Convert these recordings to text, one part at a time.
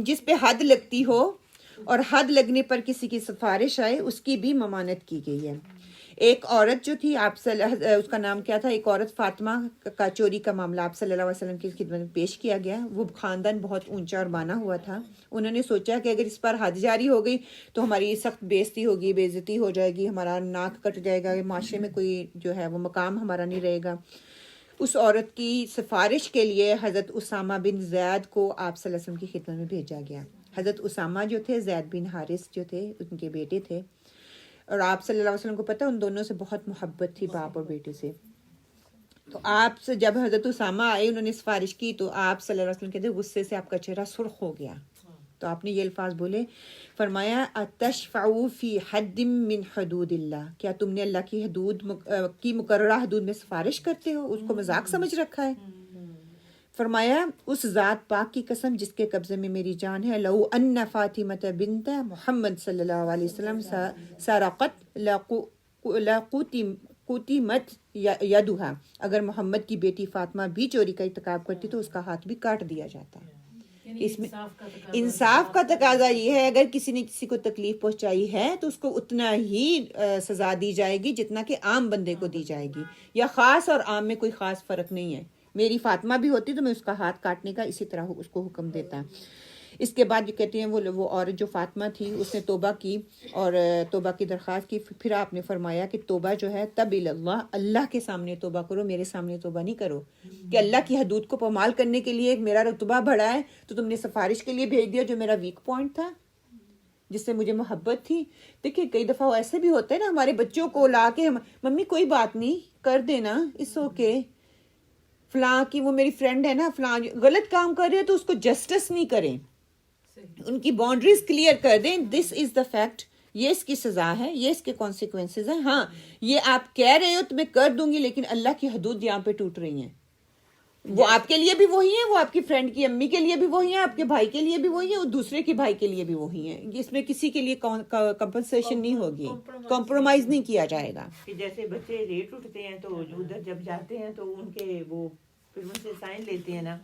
جس پہ حد لگتی ہو اور حد لگنے پر کسی کی سفارش آئے اس کی بھی ممانعت کی گئی ہے. ایک عورت جو تھی اس کا نام کیا تھا، ایک عورت فاطمہ کا چوری کا معاملہ آپ صلی اللہ علیہ وسلم کی خدمت میں پیش کیا گیا. وہ خاندان بہت اونچا اور بانا ہوا تھا. انہوں نے سوچا کہ اگر اس پر حد جاری ہو گئی تو ہماری سخت بےزتی ہوگی، بے عزتی ہو جائے گی، ہمارا ناک کٹ جائے گا، معاشرے میں کوئی جو ہے وہ مقام ہمارا نہیں رہے گا. اس عورت کی سفارش کے لیے حضرت اسامہ بن زید کو آپ صلی اللہ علیہ وسلم کی خدمت میں بھیجا گیا. حضرت اسامہ جو تھے زید بن حارث جو تھے ان کے بیٹے تھے، اور آپ صلی اللہ علیہ وسلم کو پتہ ان دونوں سے بہت محبت تھی، باپ اور بیٹے سے. تو آپ سے جب حضرت اسامہ آئے انہوں نے سفارش کی تو آپ صلی اللہ علیہ وسلم کہتے غصے سے آپ کا چہرہ سرخ ہو گیا. تو آپ نے یہ الفاظ بولے، فرمایا اتشفعوا فی حد من حدود اللہ، کیا تم نے اللہ کی حدود کی مقررہ حدود میں سفارش کرتے ہو؟ اس کو مذاق سمجھ رکھا ہے. فرمایا اس ذات پاک کی قسم جس کے قبضے میں میری جان ہے، لو ان فاطمۃ بنت محمد صلی اللہ علیہ وسلم سرقت لقطمت یدها، اگر محمد کی بیٹی فاطمہ بھی چوری کا ارتکاب کرتی تو اس کا ہاتھ بھی کاٹ دیا جاتا. اس میں انصاف کا تقاضا یہ ہے اگر کسی نے کسی کو تکلیف پہنچائی ہے تو اس کو اتنا ہی سزا دی جائے گی جتنا کہ عام بندے کو دی جائے گی، یا خاص اور عام میں کوئی خاص فرق نہیں ہے. میری فاطمہ بھی ہوتی تو میں اس کا ہاتھ کاٹنے کا اسی طرح اس کو حکم دیتا. اس کے بعد جو کہتے ہیں وہ عورت جو فاطمہ تھی اس نے توبہ کی اور توبہ کی درخواست کی. پھر آپ نے فرمایا کہ توبہ جو ہے تب اللہ، اللہ کے سامنے توبہ کرو، میرے سامنے توبہ نہیں کرو. کہ اللہ کی حدود کو پامال کرنے کے لیے میرا رتبہ بڑھا ہے تو تم نے سفارش کے لیے بھیج دیا جو میرا ویک پوائنٹ تھا، جس سے مجھے محبت تھی. دیکھیں کئی دفعہ ایسے بھی ہوتا ہے نا، ہمارے بچوں کو لا کے ممی کوئی بات نہیں کر دینا، اس اوکے، فلاں کی وہ میری فرینڈ ہے نا، فلاں غلط کام کر رہے ہیں تو اس کو جسٹس نہیں کریں، ان کی باؤنڈریز کلیئر کر دیں. دس از دا فیکٹ، یہ اس کی سزا ہے، یہ اس کے کانسیکوینسز ہیں. ہاں یہ آپ کہہ رہے ہو تو میں کر دوں گی، لیکن اللہ کی حدود یہاں پہ ٹوٹ رہی ہیں. وہ آپ کے لیے بھی وہی ہیں، وہ آپ کی فرینڈ کی امی کے لیے بھی وہی ہیں، آپ کے بھائی کے لیے بھی وہی ہیں، اور دوسرے کے بھائی کے لیے بھی وہی ہیں. اس میں کسی کے لیے کمپنسیشن نہیں ہوگی، کمپرومائز نہیں کیا جائے گا. جیسے بچے لیٹ اٹھتے ہیں تو ادھر جب جاتے ہیں تو ان کے وہ پھر ان سے سائن لیتے ہیں نا،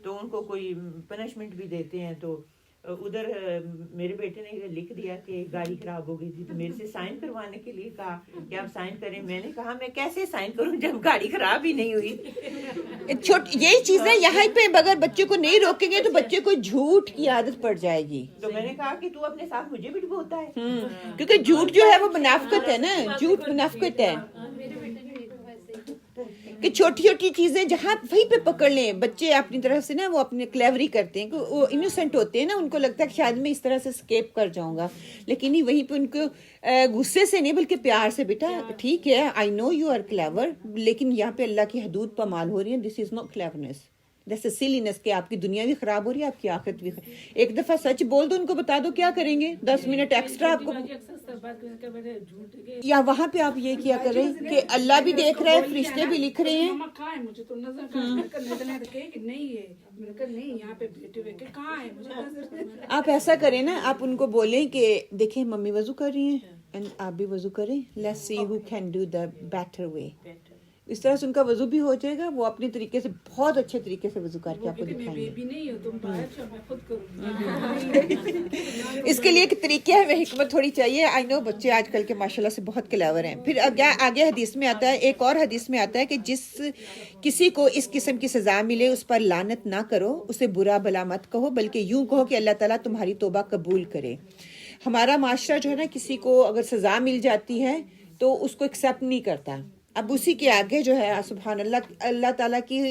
تو ان کو کوئی پنشمنٹ بھی دیتے ہیں. تو ادھر میرے بیٹے نے لکھ دیا کہ گاڑی خراب ہو گئی تھی تو میرے سے سائن کروانے کے لیے کہا کہ آپ سائن کریں. میں نے کہا میں کیسے سائن کروں جب گاڑی خراب ہی نہیں ہوئی. یہی چیزیں یہاں پہ اگر بچے کو نہیں روکیں گے تو بچے کو جھوٹ کی عادت پڑ جائے گی. تو میں نے کہا کہ تو اپنے ساتھ مجھے بھی ڈبوتا ہے، کیونکہ جھوٹ جو ہے وہ منافقت ہے نا، جھوٹ منافقت ہے. کہ چھوٹی چھوٹی چیزیں جہاں وہیں پہ پکڑ لیں بچے اپنی طرف سے نا، وہ اپنے کلیوری کرتے ہیں، وہ انوسنٹ ہوتے ہیں نا، ان کو لگتا ہے کہ شاید میں اس طرح سے اسکیپ کر جاؤں گا، لیکن نہیں، وہیں پہ ان کو غصے سے نہیں بلکہ پیار سے، بیٹا ٹھیک ہے آئی نو یو آر کلیور، لیکن یہاں پہ اللہ کی حدود پامال ہو رہی ہیں. دس is not کلیورنس، this is salience, کہ آپ کی دنیا بھی خراب ہو رہی ہے، آپ کی آخرت بھی خراب. ایک دفعہ سچ بول دو، ان کو بتا دو کیا کریں گے، 10 منٹ ایکسٹرا آپ کو. یا وہاں پہ آپ یہ کیا کریں کہ اللہ بھی دیکھ رہے ہیں، فرشتے بھی لکھ رہے ہیں. آپ ایسا کریں نا، آپ ان کو بولیں کہ دیکھیں ممی وضو کر رہی ہیں اینڈ آپ بھی وضو کریں، let's see who can do the better way. اس طرح سے ان کا وضو بھی ہو جائے گا، وہ اپنے طریقے سے بہت اچھے طریقے سے وضو کر کے آپ کو دکھائیں گے. اس کے لیے ایک طریقہ ہے، حکمت تھوڑی چاہیے. آئی نو بچے آج کل کے ماشاءاللہ سے بہت کلیور ہیں. پھر آگے حدیث میں آتا ہے، ایک اور حدیث میں آتا ہے کہ جس کسی کو اس قسم کی سزا ملے اس پر لعنت نہ کرو، اسے برا بھلا مت کہو، بلکہ یوں کہو کہ اللہ تعالیٰ تمہاری توبہ قبول کرے. ہمارا معاشرہ جو ہے نا، کسی کو اگر سزا مل جاتی ہے تو اس کو ایکسیپٹ نہیں کرتا. اب اسی کے آگے جو ہے سبحان اللہ، اللہ تعالیٰ کی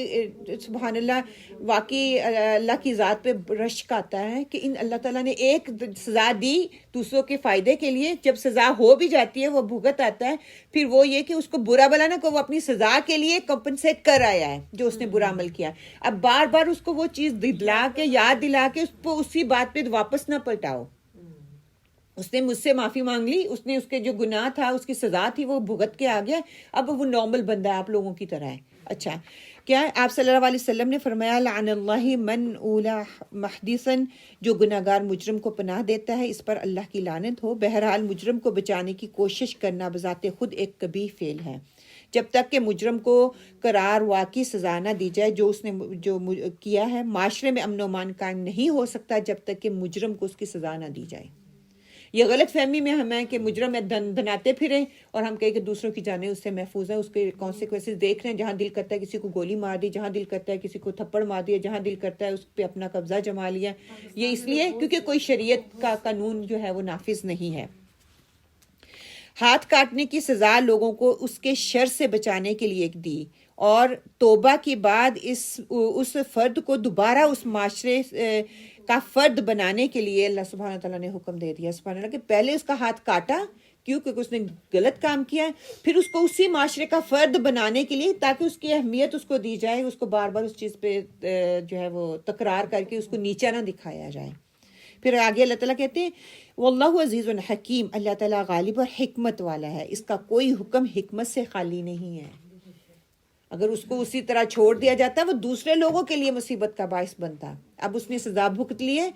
سبحان اللہ، واقعی اللہ کی ذات پہ رشک آتا ہے کہ ان اللہ تعالیٰ نے ایک سزا دی دوسروں کے فائدے کے لیے، جب سزا ہو بھی جاتی ہے وہ بھگت آتا ہے. پھر وہ یہ کہ اس کو برا بلا نہ کہ وہ اپنی سزا کے لیے کمپنسیٹ کر آیا ہے جو اس نے برا عمل کیا. اب بار بار اس کو وہ چیز دلا کے، یاد دلا کے، اس کو اسی بات پہ واپس نہ پلٹاؤ. اس نے مجھ سے معافی مانگ لی، اس نے اس کے جو گناہ تھا، اس کی سزا تھی، وہ بھگت کے آ گیا، اب وہ نارمل بندہ ہے، آپ لوگوں کی طرح ہے. اچھا کیا ہے، آپ صلی اللہ علیہ وسلم نے فرمایا لعن اللہ من اولا محدثا، جو گناہ گار مجرم کو پناہ دیتا ہے اس پر اللہ کی لعنت ہو. بہرحال مجرم کو بچانے کی کوشش کرنا بذات خود ایک قبیح فعل ہے. جب تک کہ مجرم کو قرار واقعی سزا نہ دی جائے جو اس نے جو کیا ہے. معاشرے میں امن و امان قائم نہیں ہو سکتا جب تک کہ مجرم کو اس کی سزا نہ دی جائے. یہ غلط فہمی میں ہم ہیں کہ مجرم ہے دھناتے پھریں اور ہم کہیں کہ دوسروں کی جانیں اس سے محفوظ ہیں, اس کے کانسیکوینسز دیکھ رہے ہیں, جہاں دل کرتا ہے کسی کو گولی مار دی, جہاں دل کرتا ہے کسی کو تھپڑ مار دیا, جہاں دل کرتا ہے اس پہ اپنا قبضہ جما لیا. یہ اس لیے کیونکہ کوئی شریعت کا قانون جو ہے وہ نافذ نہیں ہے. ہاتھ کاٹنے کی سزا لوگوں کو اس کے شر سے بچانے کے لیے دی اور توبہ کے بعد اس فرد کو دوبارہ اس معاشرے کا فرد بنانے کے لیے اللہ سبحانہ تعالیٰ نے حکم دے دیا سبحانہ اللہ کہ پہلے اس کا ہاتھ کاٹا کیونکہ اس نے غلط کام کیا, پھر اس کو اسی معاشرے کا فرد بنانے کے لیے تاکہ اس کی اہمیت اس کو دی جائے, اس کو بار بار اس چیز پہ جو ہے وہ تکرار کر کے اس کو نیچا نہ دکھایا جائے. پھر آگے اللہ تعالیٰ کہتے ہیں واللہ عزیز حکیم, اللہ تعالیٰ غالب اور حکمت والا ہے, اس کا کوئی حکم حکمت سے خالی نہیں ہے. اگر اس کو اسی طرح چھوڑ دیا جاتا وہ دوسرے لوگوں کے لیے مصیبت کا باعث بنتا. اب اس نے سزا بھگت لی ہے.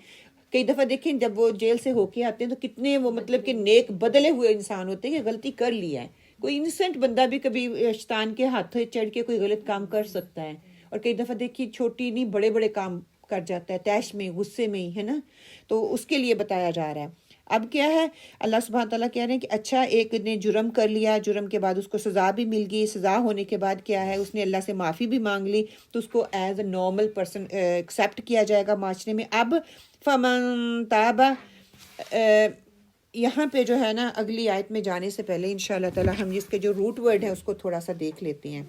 کئی دفعہ دیکھیں جب وہ جیل سے ہو کے آتے ہیں تو کتنے وہ مطلب کہ نیک بدلے ہوئے انسان ہوتے ہیں کہ غلطی کر لیا ہے. کوئی انسنٹ بندہ بھی کبھی شیطان کے ہاتھوں چڑھ کے کوئی غلط کام کر سکتا ہے, اور کئی دفعہ دیکھیے چھوٹی نہیں بڑے بڑے کام کر جاتا ہے طیش میں غصے میں ہی, ہے نا. تو اس کے لیے بتایا جا رہا ہے. اب کیا ہے اللہ سبحانہ تعالیٰ کہہ رہے ہیں کہ اچھا ایک نے جرم کر لیا, جرم کے بعد اس کو سزا بھی مل گئی, سزا ہونے کے بعد کیا ہے اس نے اللہ سے معافی بھی مانگ لی تو اس کو as a normal person accept کیا جائے گا معاشرے میں. اب فمن تاب, یہاں پہ جو ہے نا اگلی آیت میں جانے سے پہلے انشاءاللہ تعالیٰ ہم اس کے جو روٹ ورڈ ہے اس کو تھوڑا سا دیکھ لیتے ہیں.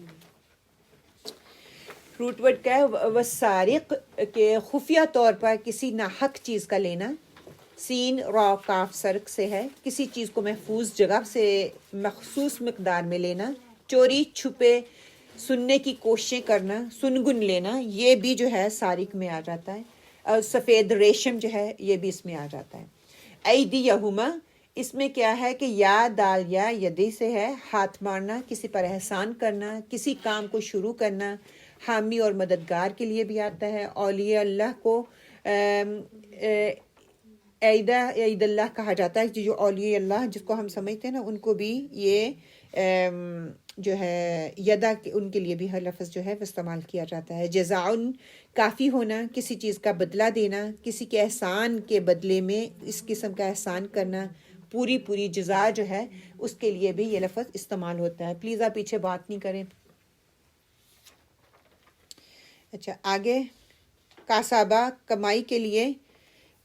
روٹ ورڈ کیا ہے؟ وسارق, کے خفیہ طور پر کسی ناحق چیز کا لینا. سین را کاف سرق سے ہے, کسی چیز کو محفوظ جگہ سے مخصوص مقدار میں لینا. چوری چھپے سننے کی کوششیں کرنا, سنگن لینا, یہ بھی جو ہے سارق میں آ جاتا ہے. اور سفید ریشم جو ہے یہ بھی اس میں آ جاتا ہے. ایدیہما, اس میں کیا ہے کہ یا دال یا یدی سے ہے, ہاتھ مارنا, کسی پر احسان کرنا, کسی کام کو شروع کرنا. حامی اور مددگار کے لیے بھی آتا ہے. اولیاء اللہ کو عید اللہ کہا جاتا ہے, جو اولیاء اللہ جس کو ہم سمجھتے ہیں نا ان کو بھی یہ جو ہے یدا ان کے لیے بھی ہر لفظ جو ہے وہ استعمال کیا جاتا ہے. جزاؤن, کافی ہونا, کسی چیز کا بدلہ دینا, کسی کے احسان کے بدلے میں اس قسم کا احسان کرنا, پوری جزا جو ہے اس کے لیے بھی یہ لفظ استعمال ہوتا ہے. پلیز آپ پیچھے بات نہیں کریں. اچھا آگے کاسابہ, کمائی کے لیے.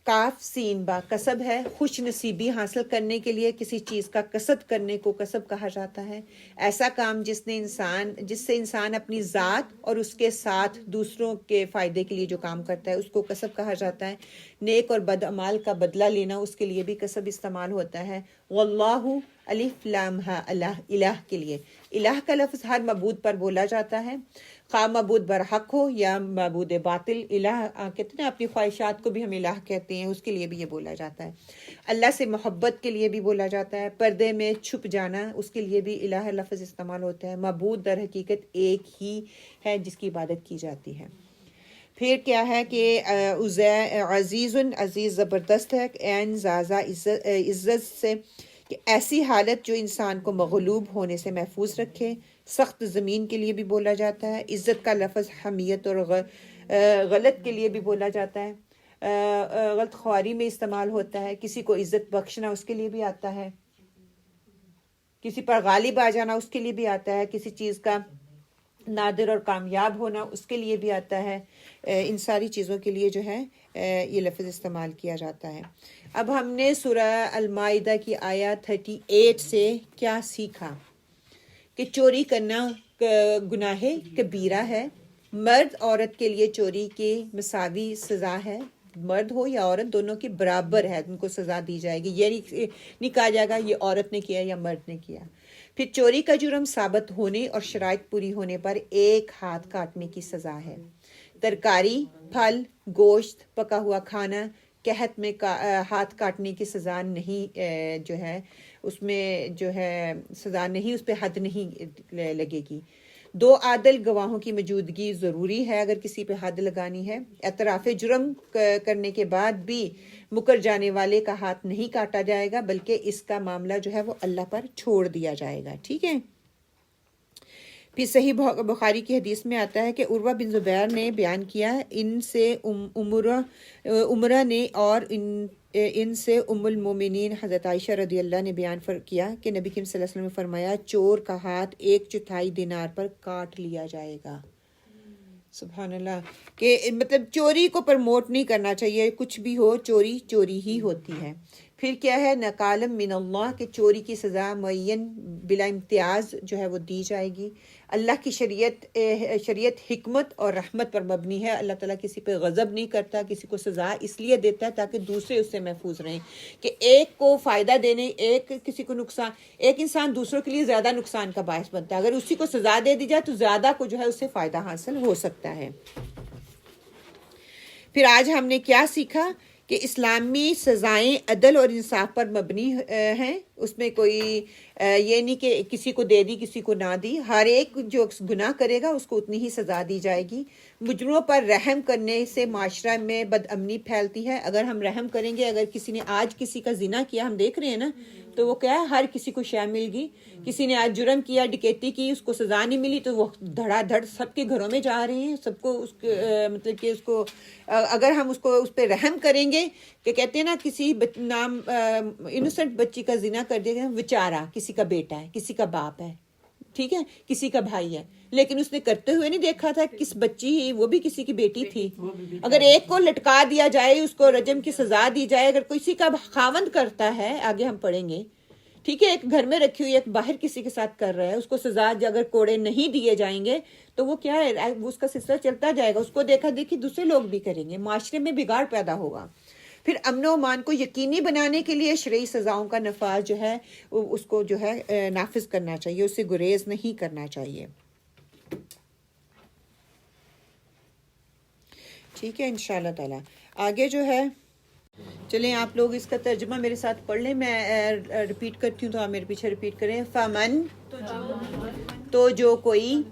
کاف سین با, کسب ہے, خوش نصیبی حاصل کرنے کے لیے کسی چیز کا کسب کرنے کو کسب کہا جاتا ہے. ایسا کام جس سے انسان اپنی ذات اور اس کے ساتھ دوسروں کے فائدے کے لیے جو کام کرتا ہے اس کو کسب کہا جاتا ہے. نیک اور بد اعمال کا بدلہ لینا, اس کے لیے بھی کسب استعمال ہوتا ہے. واللہ الف لام ہا, اللہ, الہ کے لیے. الہ کا لفظ ہر معبود پر بولا جاتا ہے, خواہ معبود برحق ہو یا معبود باطل. الہ کہتے ہیں اپنی خواہشات کو بھی ہم الہ کہتے ہیں, اس کے لیے بھی یہ بولا جاتا ہے. اللہ سے محبت کے لیے بھی بولا جاتا ہے. پردے میں چھپ جانا, اس کے لیے بھی الہ لفظ استعمال ہوتا ہے. معبود در حقیقت ایک ہی ہے جس کی عبادت کی جاتی ہے. پھر کیا ہے کہ عزیز زبردست ہے. عین زازا, عزت سے, کہ ایسی حالت جو انسان کو مغلوب ہونے سے محفوظ رکھے. سخت زمین کے لیے بھی بولا جاتا ہے. عزت کا لفظ حمیت اور غلط کے لیے بھی بولا جاتا ہے. غلط خواری میں استعمال ہوتا ہے. کسی کو عزت بخشنا اس کے لیے بھی آتا ہے. کسی پر غالب آ جانا اس کے لیے بھی آتا ہے. کسی چیز کا نادر اور کامیاب ہونا اس کے لیے بھی آتا ہے. ان ساری چیزوں کے لیے جو ہے یہ لفظ استعمال کیا جاتا ہے. اب ہم نے سورہ المائدہ کی آیت 38 سے کیا سیکھا کہ چوری کرنا گناہ کبیرہ ہے. مرد عورت کے لیے چوری کی مساوی سزا ہے. مرد ہو یا عورت دونوں کے برابر ہے, ان کو سزا دی جائے گی. یہ نہیں کہا جائے گا یہ عورت نے کیا یا مرد نے کیا. پھر چوری کا جرم ثابت ہونے اور شرائط پوری ہونے پر ایک ہاتھ کاٹنے کی سزا ہے. ترکاری, پھل, گوشت, پکا ہوا کھانا, قحط میں ہاتھ کاٹنے کی سزا نہیں, جو ہے اس میں جو ہے سزا نہیں, اس پہ حد نہیں لگے گی. 2 عادل گواہوں کی موجودگی ضروری ہے اگر کسی پہ حد لگانی ہے. اعتراف جرم کرنے کے بعد بھی مکر جانے والے کا ہاتھ نہیں کاٹا جائے گا بلکہ اس کا معاملہ جو ہے وہ اللہ پر چھوڑ دیا جائے گا. ٹھیک ہے. پھر صحیح بخاری کی حدیث میں آتا ہے کہ عروہ بن زبیر نے بیان کیا، ان سے عمرہ نے اور ان سے ام المومنین حضرت عائشہ رضی اللہ نے بیان کیا کہ نبی کریم صلی اللہ علیہ وسلم نے فرمایا چور کا ہاتھ 1/4 دینار پر کاٹ لیا جائے گا۔ سبحان اللہ، کہ مطلب چوری کو پرموٹ نہیں کرنا چاہیے، کچھ بھی ہو چوری چوری ہی ہوتی ہے۔ پھر کیا ہے، نکالم من اللہ، کہ چوری کی سزا معین بلا امتیاز جو ہے وہ دی جائے گی۔ اللہ کی شریعت حکمت اور رحمت پر مبنی ہے۔ اللہ تعالیٰ کسی پہ غضب نہیں کرتا، کسی کو سزا اس لیے دیتا ہے تاکہ دوسرے اس سے محفوظ رہیں، کہ ایک کو فائدہ دینے، کسی کو نقصان، ایک انسان دوسروں کے لیے زیادہ نقصان کا باعث بنتا ہے، اگر اسی کو سزا دے دی جائے تو زیادہ کو جو ہے اس سے فائدہ حاصل ہو سکتا ہے۔ پھر آج ہم نے کیا سیکھا کہ اسلامی سزائیں عدل اور انصاف پر مبنی ہیں، اس میں کوئی یہ نہیں کہ کسی کو دے دی کسی کو نہ دی، ہر ایک جو گناہ کرے گا اس کو اتنی ہی سزا دی جائے گی۔ مجرموں پر رحم کرنے سے معاشرہ میں بد امنی پھیلتی ہے۔ اگر ہم رحم کریں گے، اگر کسی نے آج کسی کا زنا کیا، ہم دیکھ رہے ہیں نا، تو وہ کیا ہے، ہر کسی کو شے مل گئی۔ کسی نے آج جرم کیا، ڈکیتی کی، اس کو سزا نہیں ملی تو وہ دھڑا دھڑ سب کے گھروں میں جا رہے ہیں، سب کو مطلب کہ اس کو اگر ہم اس کو اس پہ رحم کریں گے، کہ کہتے ہیں نا کسی نام انوسنٹ بچی کا زنا کر دیا گیا، بیچارہ کسی کا بیٹا ہے، کسی کا باپ ہے، ٹھیک ہے، کسی کا بھائی ہے، لیکن اس نے کرتے ہوئے نہیں دیکھا تھا کس بچی ہی، وہ بھی کسی کی بیٹی تھی۔ اگر ایک کو لٹکا دیا جائے، اس کو رجم کی سزا دی جائے، اگر کسی کا خاوند کرتا ہے، آگے ہم پڑھیں گے، ٹھیک ہے، ایک گھر میں رکھی ہوئی ایک باہر کسی کے ساتھ کر رہا ہے، اس کو سزا اگر کوڑے نہیں دیے جائیں گے تو وہ کیا ہے، اس کا سلسلہ چلتا جائے گا، اس کو دیکھا دیکھی دوسرے لوگ بھی کریں گے، معاشرے میں بگاڑ پیدا ہوگا۔ پھر امن و امان کو یقینی بنانے کے لیے شرعی سزاؤں کا نفاذ جو ہے اس کو جو ہے نافذ کرنا چاہیے، اس سے گریز نہیں کرنا چاہیے۔ ٹھیک ہے، انشاءاللہ تعالی آگے جو ہے، چلیں آپ لوگ اس کا ترجمہ میرے ساتھ پڑھ لیں، میں ریپیٹ کرتی ہوں تو آپ میرے پیچھے ریپیٹ کریں۔ فمن، تو جو کوئی،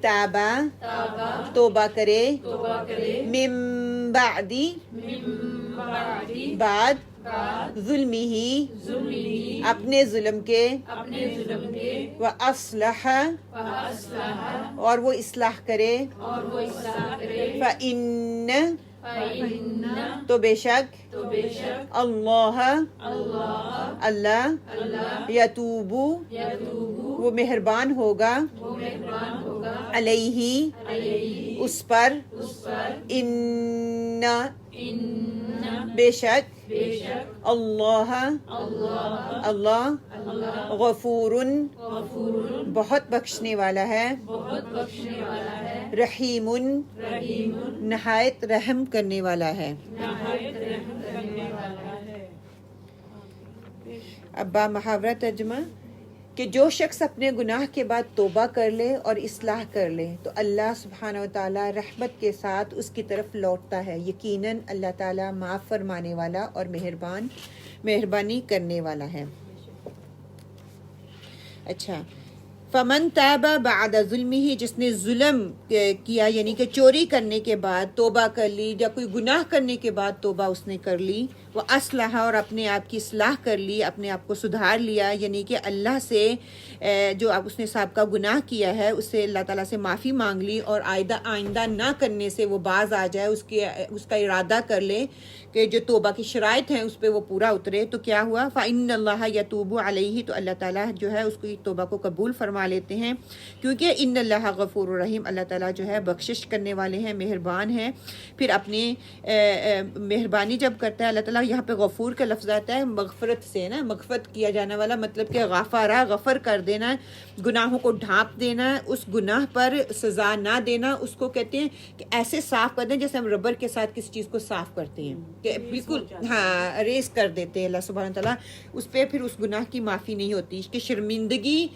تابا، توبہ کرے، من بعدی، بعد، ظلمہی، اپنے ظلم کے، وَأَصْلَحَ، اور وہ اصلاح کرے، فَإِنَّ، تو بے شک، اللہ، اللہ، یتوب، وہ مہربان ہوگا، علیہ، اس پر، ان، بے شک، اللہ، اللہ، غفور، بہت بخشنے والا ہے، رحیم، نہایت رحم کرنے والا ہے۔ اب با محاورہ ترجمہ، کہ جو شخص اپنے گناہ کے بعد توبہ کر لے اور اصلاح کر لے تو اللہ سبحانہ و تعالیٰ رحمت کے ساتھ اس کی طرف لوٹتا ہے، یقیناً اللہ تعالیٰ معاف فرمانے والا اور مہربانی کرنے والا ہے۔ اچھا، فمن تاب بعد ظلمہ، جس نے ظلم کیا یعنی کہ چوری کرنے کے بعد توبہ کر لی، یا کوئی گناہ کرنے کے بعد توبہ اس نے کر لی، وہ اصلح، اور اپنے آپ کی اصلاح کر لی، اپنے آپ کو سدھار لیا، یعنی کہ اللہ سے جو اب اس نے سابقہ گناہ کیا ہے اس سے اللہ تعالیٰ سے معافی مانگ لی، اور آئندہ نہ کرنے سے وہ باز آ جائے، اس کا ارادہ کر لے کہ جو توبہ کی شرائط ہیں اس پہ وہ پورا اترے، تو کیا ہوا، فَإِنَّ اللَّهَ يَتُوبُ عَلَيْهِ، تو اللہ تعالیٰ جو ہے اس کی توبہ کو قبول فرما لیتے ہیں، کیونکہ ان اللہ غفور رحیم، اللہ تعالیٰ جو ہے بخشش کرنے والے ہیں، مہربان ہیں۔ پھر اپنی مہربانی جب کرتا ہے اللہ تعالیٰ، یہاں پہ غفور کا لفظ آتا ہے مغفرت سے نا، مغفرت کیا جانے والا، مطلب کہ غفر کر دینا، گناہوں کو ڈھانپ دینا، اس گناہ پر سزا نہ دینا، اس کو کہتے ہیں کہ ایسے صاف کر دیں جیسے ہم ربر کے ساتھ کسی چیز کو صاف کرتے ہیں، کہ بالکل ہاں اریز کر دیتے ہیں اللہ سبحانہ تعالیٰ، اس پہ پھر اس گناہ کی معافی نہیں ہوتی، کہ شرمندگی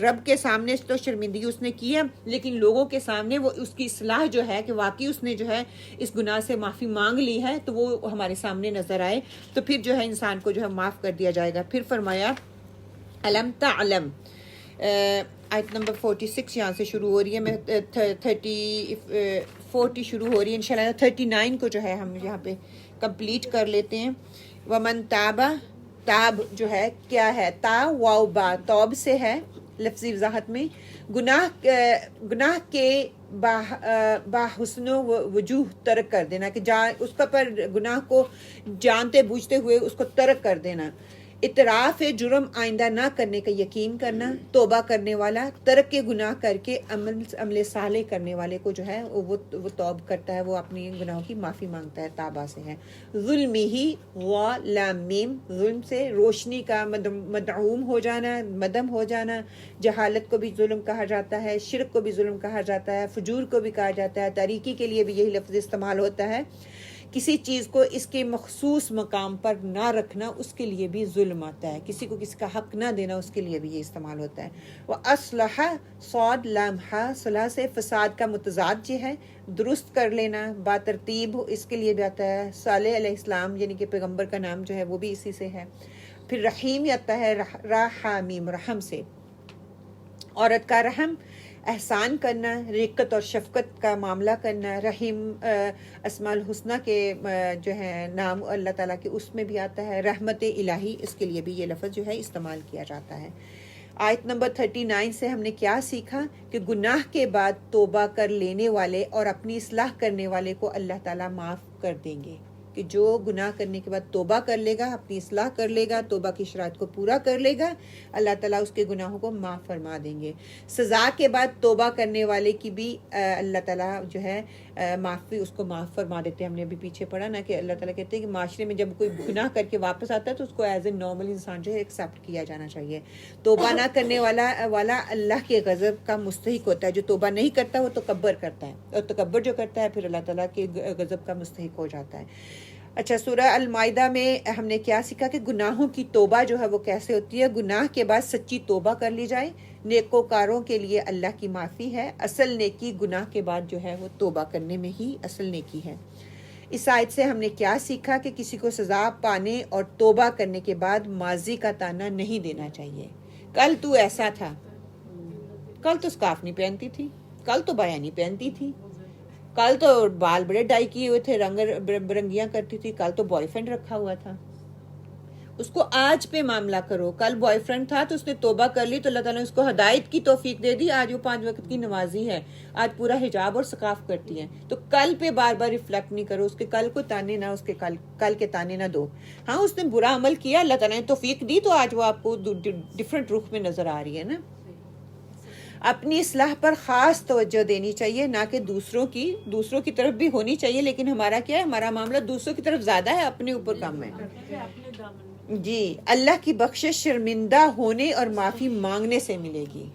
رب کے سامنے تو شرمندگی اس نے کی ہے، لیکن لوگوں کے سامنے وہ اس کی اصلاح جو ہے کہ واقعی اس نے جو ہے اس گناہ سے معافی مانگ لی ہے، تو وہ ہمارے سامنے نظر آئے، تو پھر جو ہے انسان کو جو ہے معاف کر دیا جائے گا۔ پھر فرمایا علم تعلم، آیت نمبر 46 یہاں سے شروع ہو رہی ہے، میں 40 شروع ہو رہی ہے، انشاءاللہ 39 کو جو ہے ہم یہاں پہ کمپلیٹ کر لیتے ہیں۔ ومن تاب، تاب جو ہے کیا ہے، تا واو با توب سے ہے، لفظی وضاحت میں گناہ کے باحسن وجوہ ترک کر دینا، کہ اس کا پر گناہ کو جانتے بوجھتے ہوئے اس کو ترک کر دینا، اعتراف جرم آئندہ نہ کرنے کا یقین کرنا، توبہ کرنے والا ترک کے گناہ کر کے عمل صالح کرنے والے کو جو ہے وہ توب کرتا ہے، وہ اپنی گناہوں کی معافی مانگتا ہے، توبہ سے ہے۔ ظلم ہی وا لام میم، ظلم سے روشنی کا مدعوم ہو جانا، مدم ہو جانا، جہالت کو بھی ظلم کہا جاتا ہے، شرک کو بھی ظلم کہا جاتا ہے، فجور کو بھی کہا جاتا ہے، تاریکی کے لیے بھی یہی لفظ استعمال ہوتا ہے، کسی چیز کو اس کے مخصوص مقام پر نہ رکھنا اس کے لیے بھی ظلم آتا ہے، کسی کو کسی کا حق نہ دینا اس کے لیے بھی یہ استعمال ہوتا ہے۔ وَأَصْلَحَ صاد لام ہا، صلاح سے فساد کا متضاد جو ہے درست کر لینا، با ترتیب، اس کے لیے بھی آتا ہے۔ صالح علیہ السلام یعنی کہ پیغمبر کا نام جو ہے وہ بھی اسی سے ہے۔ پھر رحیم آتا ہے رحمیم، رحم سے، عورت کا رحم احسان کرنا، رقت اور شفقت کا معاملہ کرنا۔ رحیم اسماء الحسنہ کے جو ہے نام اللہ تعالیٰ کے، اس میں بھی آتا ہے۔ رحمت الہی، اس کے لیے بھی یہ لفظ جو ہے استعمال کیا جاتا ہے۔ آیت نمبر 39 سے ہم نے کیا سیکھا کہ گناہ کے بعد توبہ کر لینے والے اور اپنی اصلاح کرنے والے کو اللہ تعالیٰ معاف کر دیں گے، کہ جو گناہ کرنے کے بعد توبہ کر لے گا، اپنی اصلاح کر لے گا، توبہ کی شرائط کو پورا کر لے گا، اللہ تعالیٰ اس کے گناہوں کو معاف فرما دیں گے۔ سزا کے بعد توبہ کرنے والے کی بھی اللہ تعالیٰ جو ہے معافی، اس کو معاف فرما دیتے ہیں۔ ہم نے ابھی پیچھے پڑھا نا کہ اللہ تعالیٰ کہتے ہیں کہ معاشرے میں جب کوئی گناہ کر کے واپس آتا ہے تو اس کو ایز اے نارمل انسان جو ہے ایکسیپٹ کیا جانا چاہیے۔ توبہ نہ کرنے والا اللہ کے غضب کا مستحق ہوتا ہے، جو توبہ نہیں کرتا وہ تکبر کرتا ہے، اور تکبر جو کرتا ہے پھر اللہ تعالیٰ کے غضب کا مستحق ہو جاتا ہے۔ اچھا، سورہ المائدہ میں ہم نے کیا سیکھا کہ گناہوں کی توبہ جو ہے وہ کیسے ہوتی ہے۔ گناہ کے بعد سچی توبہ کر لی جائے، نیکوکاروں کے لیے اللہ کی معافی ہے۔ اصل نیکی گناہ کے بعد جو ہے وہ توبہ کرنے میں ہی اصل نیکی ہے۔ اس آیت سے ہم نے کیا سیکھا کہ کسی کو سزا پانے اور توبہ کرنے کے بعد ماضی کا تانا نہیں دینا چاہیے۔ کل تو ایسا تھا، کل تو سکارف نہیں پہنتی تھی، کل تو بایا نہیں پہنتی تھی، کل تو بال بڑے ڈائی کیے ہوئے تھے، رنگ برنگیاں کرتی تھی، کل تو بوائے فرینڈ رکھا ہوا تھا۔ اس کو آج پہ معاملہ کرو۔ کل بوائے فرینڈ تھا تو اس نے توبہ کر لی تو اللہ تعالیٰ نے اس کو ہدایت کی توفیق دے دی، آج وہ 5 وقت کی نمازی ہے، آج پورا حجاب اور سقاف کرتی ہے۔ تو کل پہ بار بار ریفلیکٹ نہیں کرو، اس کے کل کو تانے نہ، اس کے کل کے تانے نہ دو۔ ہاں، اس نے برا عمل کیا، اللہ تعالیٰ نے توفیق دی تو آج وہ آپ کو ڈفرینٹ رخ میں نظر آ رہی ہے نا۔ اپنی اصلاح پر خاص توجہ دینی چاہیے، نہ کہ دوسروں کی طرف بھی ہونی چاہیے، لیکن ہمارا کیا ہے، ہمارا معاملہ دوسروں کی طرف زیادہ ہے، اپنے اوپر کم ہے۔ جی، اللہ کی بخشش شرمندہ ہونے اور معافی مانگنے سے ملے گی،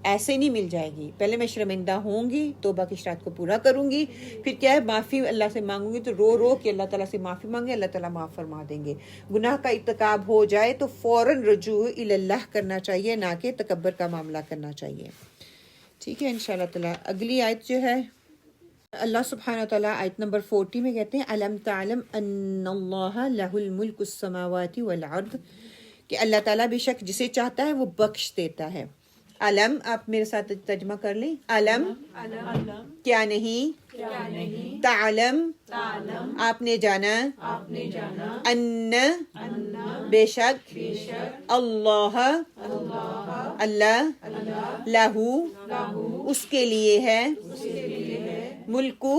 ایسے نہیں مل جائے گی۔ پہلے میں شرمندہ ہوں گی، توبہ کی شرائط کو پورا کروں گی، پھر کیا ہے، معافی اللہ سے مانگوں گی، تو رو کے اللہ تعالیٰ سے معافی مانگے، اللہ تعالیٰ معاف فرما دیں گے۔ گناہ کا ارتکاب ہو جائے تو فوراً رجوع الی اللہ کرنا چاہیے، نہ کہ تکبر کا معاملہ کرنا چاہیے۔ ٹھیک ہے، انشاءاللہ تعالیٰ اگلی آیت جو ہے، اللہ سبحانہ وتعالیٰ آیت نمبر 40 میں کہتے ہیں الم تعلم ان اللہ لہ الملک السماوات والارض، کہ اللہ تعالیٰ بے شک جسے چاہتا ہے وہ بخش دیتا ہے۔ علم، آپ میرے ساتھ ترجمہ کر لیں، علم کیا نہیں، تعلم آپ نے جانا، ان بے شک، اللہ لہو اس کے لیے ہے، ملکو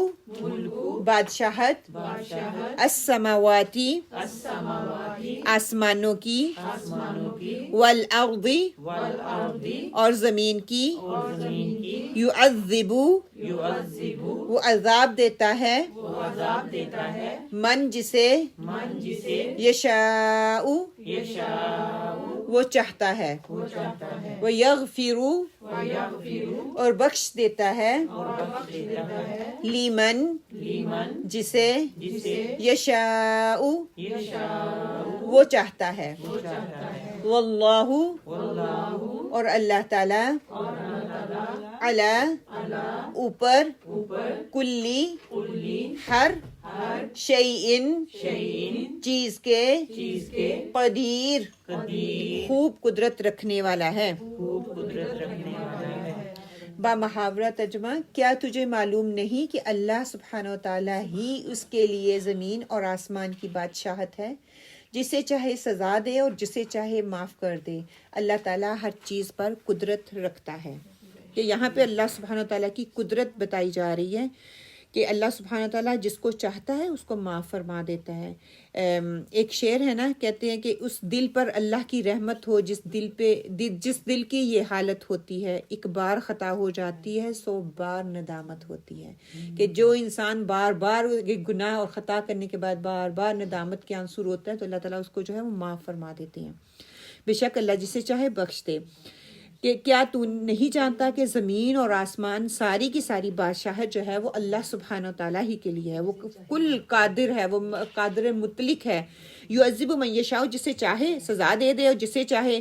بادشاہت، السماواتی آسمانوں کی، والارض اور زمین کی، یعذب وہ عذاب دیتا ہے، من جسے، یشاء وہ چاہتا ہے، ویغفر اور بخش دیتا ہے، لیمن جسے، یشاء وہ چاہتا ہے، واللہ اور اللہ تعالی، علی اوپر، کلی ہر، شیئن چیز کے، قدیر خوب قدرت رکھنے والا ہے۔ با محاورہ ترجمہ، کیا تجھے معلوم نہیں کہ اللہ سبحانہ و تعالیٰ ہی اس کے لیے زمین اور آسمان کی بادشاہت ہے، جسے چاہے سزا دے اور جسے چاہے معاف کر دے. اللہ تعالیٰ ہر چیز پر قدرت رکھتا ہے. کہ یہاں پہ اللہ سبحانہ تعالیٰ کی قدرت بتائی جا رہی ہے کہ اللہ سبحانہ تعالیٰ جس کو چاہتا ہے اس کو معاف فرما دیتا ہے. ایک شعر ہے نا، کہتے ہیں کہ اس دل پر اللہ کی رحمت ہو جس دل کی یہ حالت ہوتی ہے، ایک بار خطا ہو جاتی ہے 100 بار ندامت ہوتی ہے. کہ جو انسان بار بار گناہ اور خطا کرنے کے بعد بار بار ندامت کے آنسو روتا ہے تو اللہ تعالیٰ اس کو جو ہے وہ معاف فرما دیتے ہیں. بے شک اللہ جسے چاہے بخش دے. کہ کیا تو نہیں جانتا کہ زمین اور آسمان ساری کی ساری بادشاہت جو ہے وہ اللہ سبحانہ تعالیٰ ہی کے لیے ہے. وہ کل قادر ہے، وہ قادر مطلق ہے. یعذب من یشاء، جسے چاہے سزا دے دے اور جسے چاہے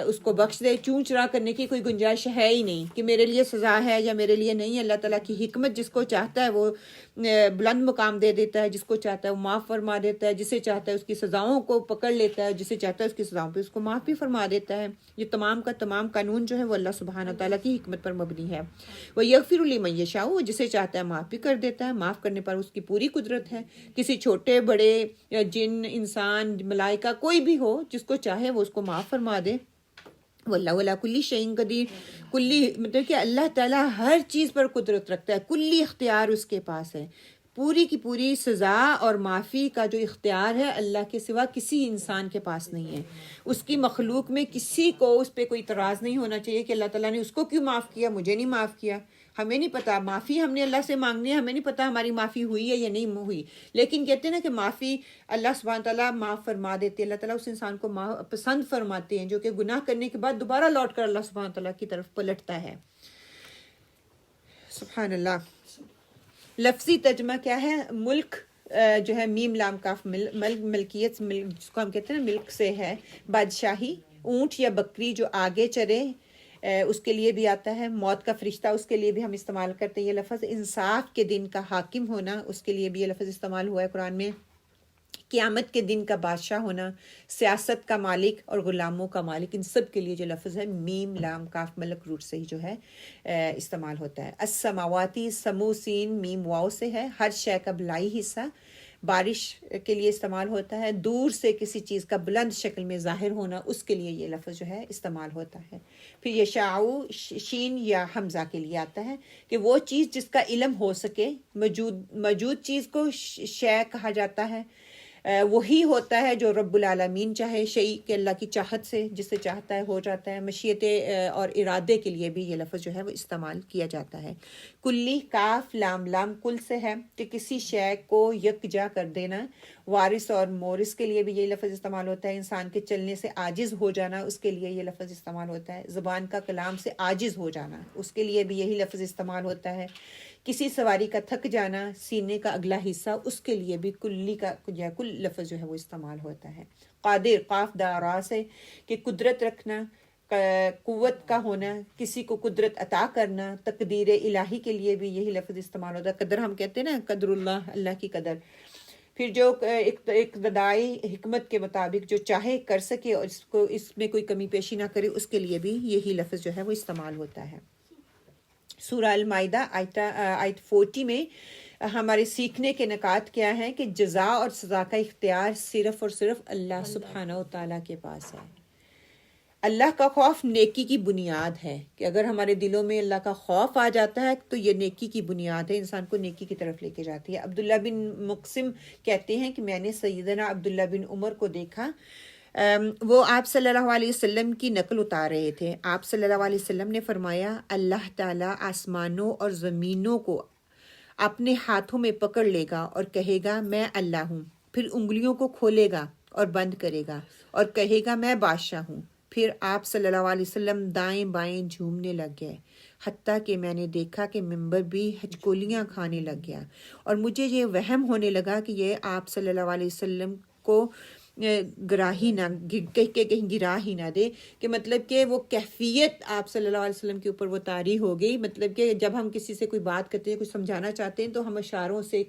اس کو بخش دے. چون چرا کرنے کی کوئی گنجائش ہے ہی نہیں کہ میرے لیے سزا ہے یا میرے لیے نہیں. اللہ تعالیٰ کی حکمت، جس کو چاہتا ہے وہ بلند مقام دے دیتا ہے، جس کو چاہتا ہے وہ معاف فرما دیتا ہے، جسے چاہتا ہے اس کی سزاؤں کو پکڑ لیتا ہے، جسے چاہتا ہے اس کی سزاؤں پہ اس کو معاف بھی فرما دیتا ہے. یہ تمام کا تمام قانون جو ہے وہ اللہ سبحانہ تعالیٰ کی حکمت پر مبنی ہے. وہ یغفر لمن یشاء، وہ جسے چاہتا ہے معاف بھی کر دیتا ہے. معاف کرنے پر اس کی پوری قدرت ہے. کسی چھوٹے بڑے یا جن، انسان، ملائکہ، کوئی بھی ہو، جس کو چاہے وہ اس کو معاف فرما دے. واللہ علی کل شیء قدیر، کلی مطلب کہ اللہ تعالیٰ ہر چیز پر قدرت رکھتا ہے. کلی اختیار اس کے پاس ہے. پوری کی پوری سزا اور معافی کا جو اختیار ہے اللہ کے سوا کسی انسان کے پاس نہیں ہے. اس کی مخلوق میں کسی کو اس پہ کوئی اعتراض نہیں ہونا چاہیے کہ اللہ تعالیٰ نے اس کو کیوں معاف کیا، مجھے نہیں معاف کیا. ہمیں نہیں پتا، معافی ہم نے اللہ سے مانگنی ہے، ہمیں نہیں پتا ہماری معافی ہوئی ہے یا نہیں ہوئی. لیکن کہتے ہیں نا کہ معافی اللہ سبحانہ تعالیٰ معاف فرما دیتے. اللہ تعالیٰ اس انسان کو پسند فرماتے ہیں جو کہ گناہ کرنے کے بعد دوبارہ لوٹ کر اللہ سبحانہ تعالیٰ کی طرف پلٹتا ہے. سبحان اللہ. لفظی ترجمہ کیا ہے؟ ملک جو ہے میم لام کاف ملکیت، جس کو ہم کہتے ہیں ملک سے ہے. بادشاہی، اونٹ یا بکری جو آگے چرے اس کے لیے بھی آتا ہے. موت کا فرشتہ، اس کے لیے بھی ہم استعمال کرتے ہیں یہ لفظ. انصاف کے دن کا حاکم ہونا، اس کے لیے بھی یہ لفظ استعمال ہوا ہے قرآن میں. قیامت کے دن کا بادشاہ ہونا، سیاست کا مالک اور غلاموں کا مالک، ان سب کے لیے جو لفظ ہے میم لام کاف ملک روٹ سے ہی جو ہے استعمال ہوتا ہے. السماواتی، سمو سین میم واو سے ہے. ہر شے کا بلائی حصہ، بارش کے لیے استعمال ہوتا ہے. دور سے کسی چیز کا بلند شکل میں ظاہر ہونا، اس کے لیے یہ لفظ جو ہے استعمال ہوتا ہے. پھر یشاء شین یا حمزہ کے لیے آتا ہے کہ وہ چیز جس کا علم ہو سکے. موجود چیز کو شے کہا جاتا ہے. وہی ہوتا ہے جو رب العالمین چاہے. شیء کہ اللہ کی چاہت سے جسے چاہتا ہے ہو جاتا ہے. مشیت اور ارادے کے لیے بھی یہ لفظ جو ہے وہ استعمال کیا جاتا ہے. کلی، کاف لام لام کل سے ہے کہ کسی شے کو یکجا کر دینا. وارث اور مورث کے لیے بھی یہ لفظ استعمال ہوتا ہے. انسان کے چلنے سے عاجز ہو جانا، اس کے لیے یہ لفظ استعمال ہوتا ہے. زبان کا کلام سے عاجز ہو جانا، اس کے لیے بھی یہی لفظ استعمال ہوتا ہے. کسی سواری کا تھک جانا، سینے کا اگلا حصہ، اس کے لیے بھی کلی کا یا کل لفظ جو ہے وہ استعمال ہوتا ہے. قادر، قاف دا را سے کہ قدرت رکھنا، قوت کا ہونا، کسی کو قدرت عطا کرنا. تقدیر الہی کے لیے بھی یہی لفظ استعمال ہوتا ہے. قدر ہم کہتے ہیں نا، قدر اللہ، اللہ کی قدر. پھر جو اقتدائی حکمت کے مطابق جو چاہے کر سکے اور اس میں کوئی کمی پیشی نہ کرے، اس کے لیے بھی یہی لفظ جو ہے وہ استعمال ہوتا ہے. سورہ المائدہ آیت 40 میں ہمارے سیکھنے کے نکات کیا ہیں کہ جزا اور سزا کا اختیار صرف اور صرف اللہ سبحانہ و تعالیٰ کے پاس ہے. اللہ کا خوف نیکی کی بنیاد ہے کہ اگر ہمارے دلوں میں اللہ کا خوف آ جاتا ہے تو یہ نیکی کی بنیاد ہے، انسان کو نیکی کی طرف لے کے جاتی ہے. عبداللہ بن مقسم کہتے ہیں کہ میں نے سیدنا عبداللہ بن عمر کو دیکھا، وہ آپ صلی اللہ علیہ وسلم کی نقل اتار رہے تھے. آپ صلی اللہ علیہ وسلم نے فرمایا، اللہ تعالیٰ آسمانوں اور زمینوں کو اپنے ہاتھوں میں پکڑ لے گا اور کہے گا میں اللہ ہوں. پھر انگلیوں کو کھولے گا اور بند کرے گا اور کہے گا میں بادشاہ ہوں. پھر آپ صلی اللہ علیہ وسلم دائیں بائیں جھومنے لگ گئے، حتیٰ کہ میں نے دیکھا کہ ممبر بھی ہچکولیاں کھانے لگ گیا، اور مجھے یہ وہم ہونے لگا کہ یہ آپ صلی اللہ علیہ وسلم کو گراہی نہ کہیں گرا ہی نہ دے. کہ مطلب کہ وہ کیفیت آپ صلی اللہ علیہ وسلم کے اوپر وہ طاری ہو گئی. مطلب کہ جب ہم کسی سے کوئی بات کرتے ہیں، کچھ سمجھانا چاہتے ہیں تو ہم اشاروں سے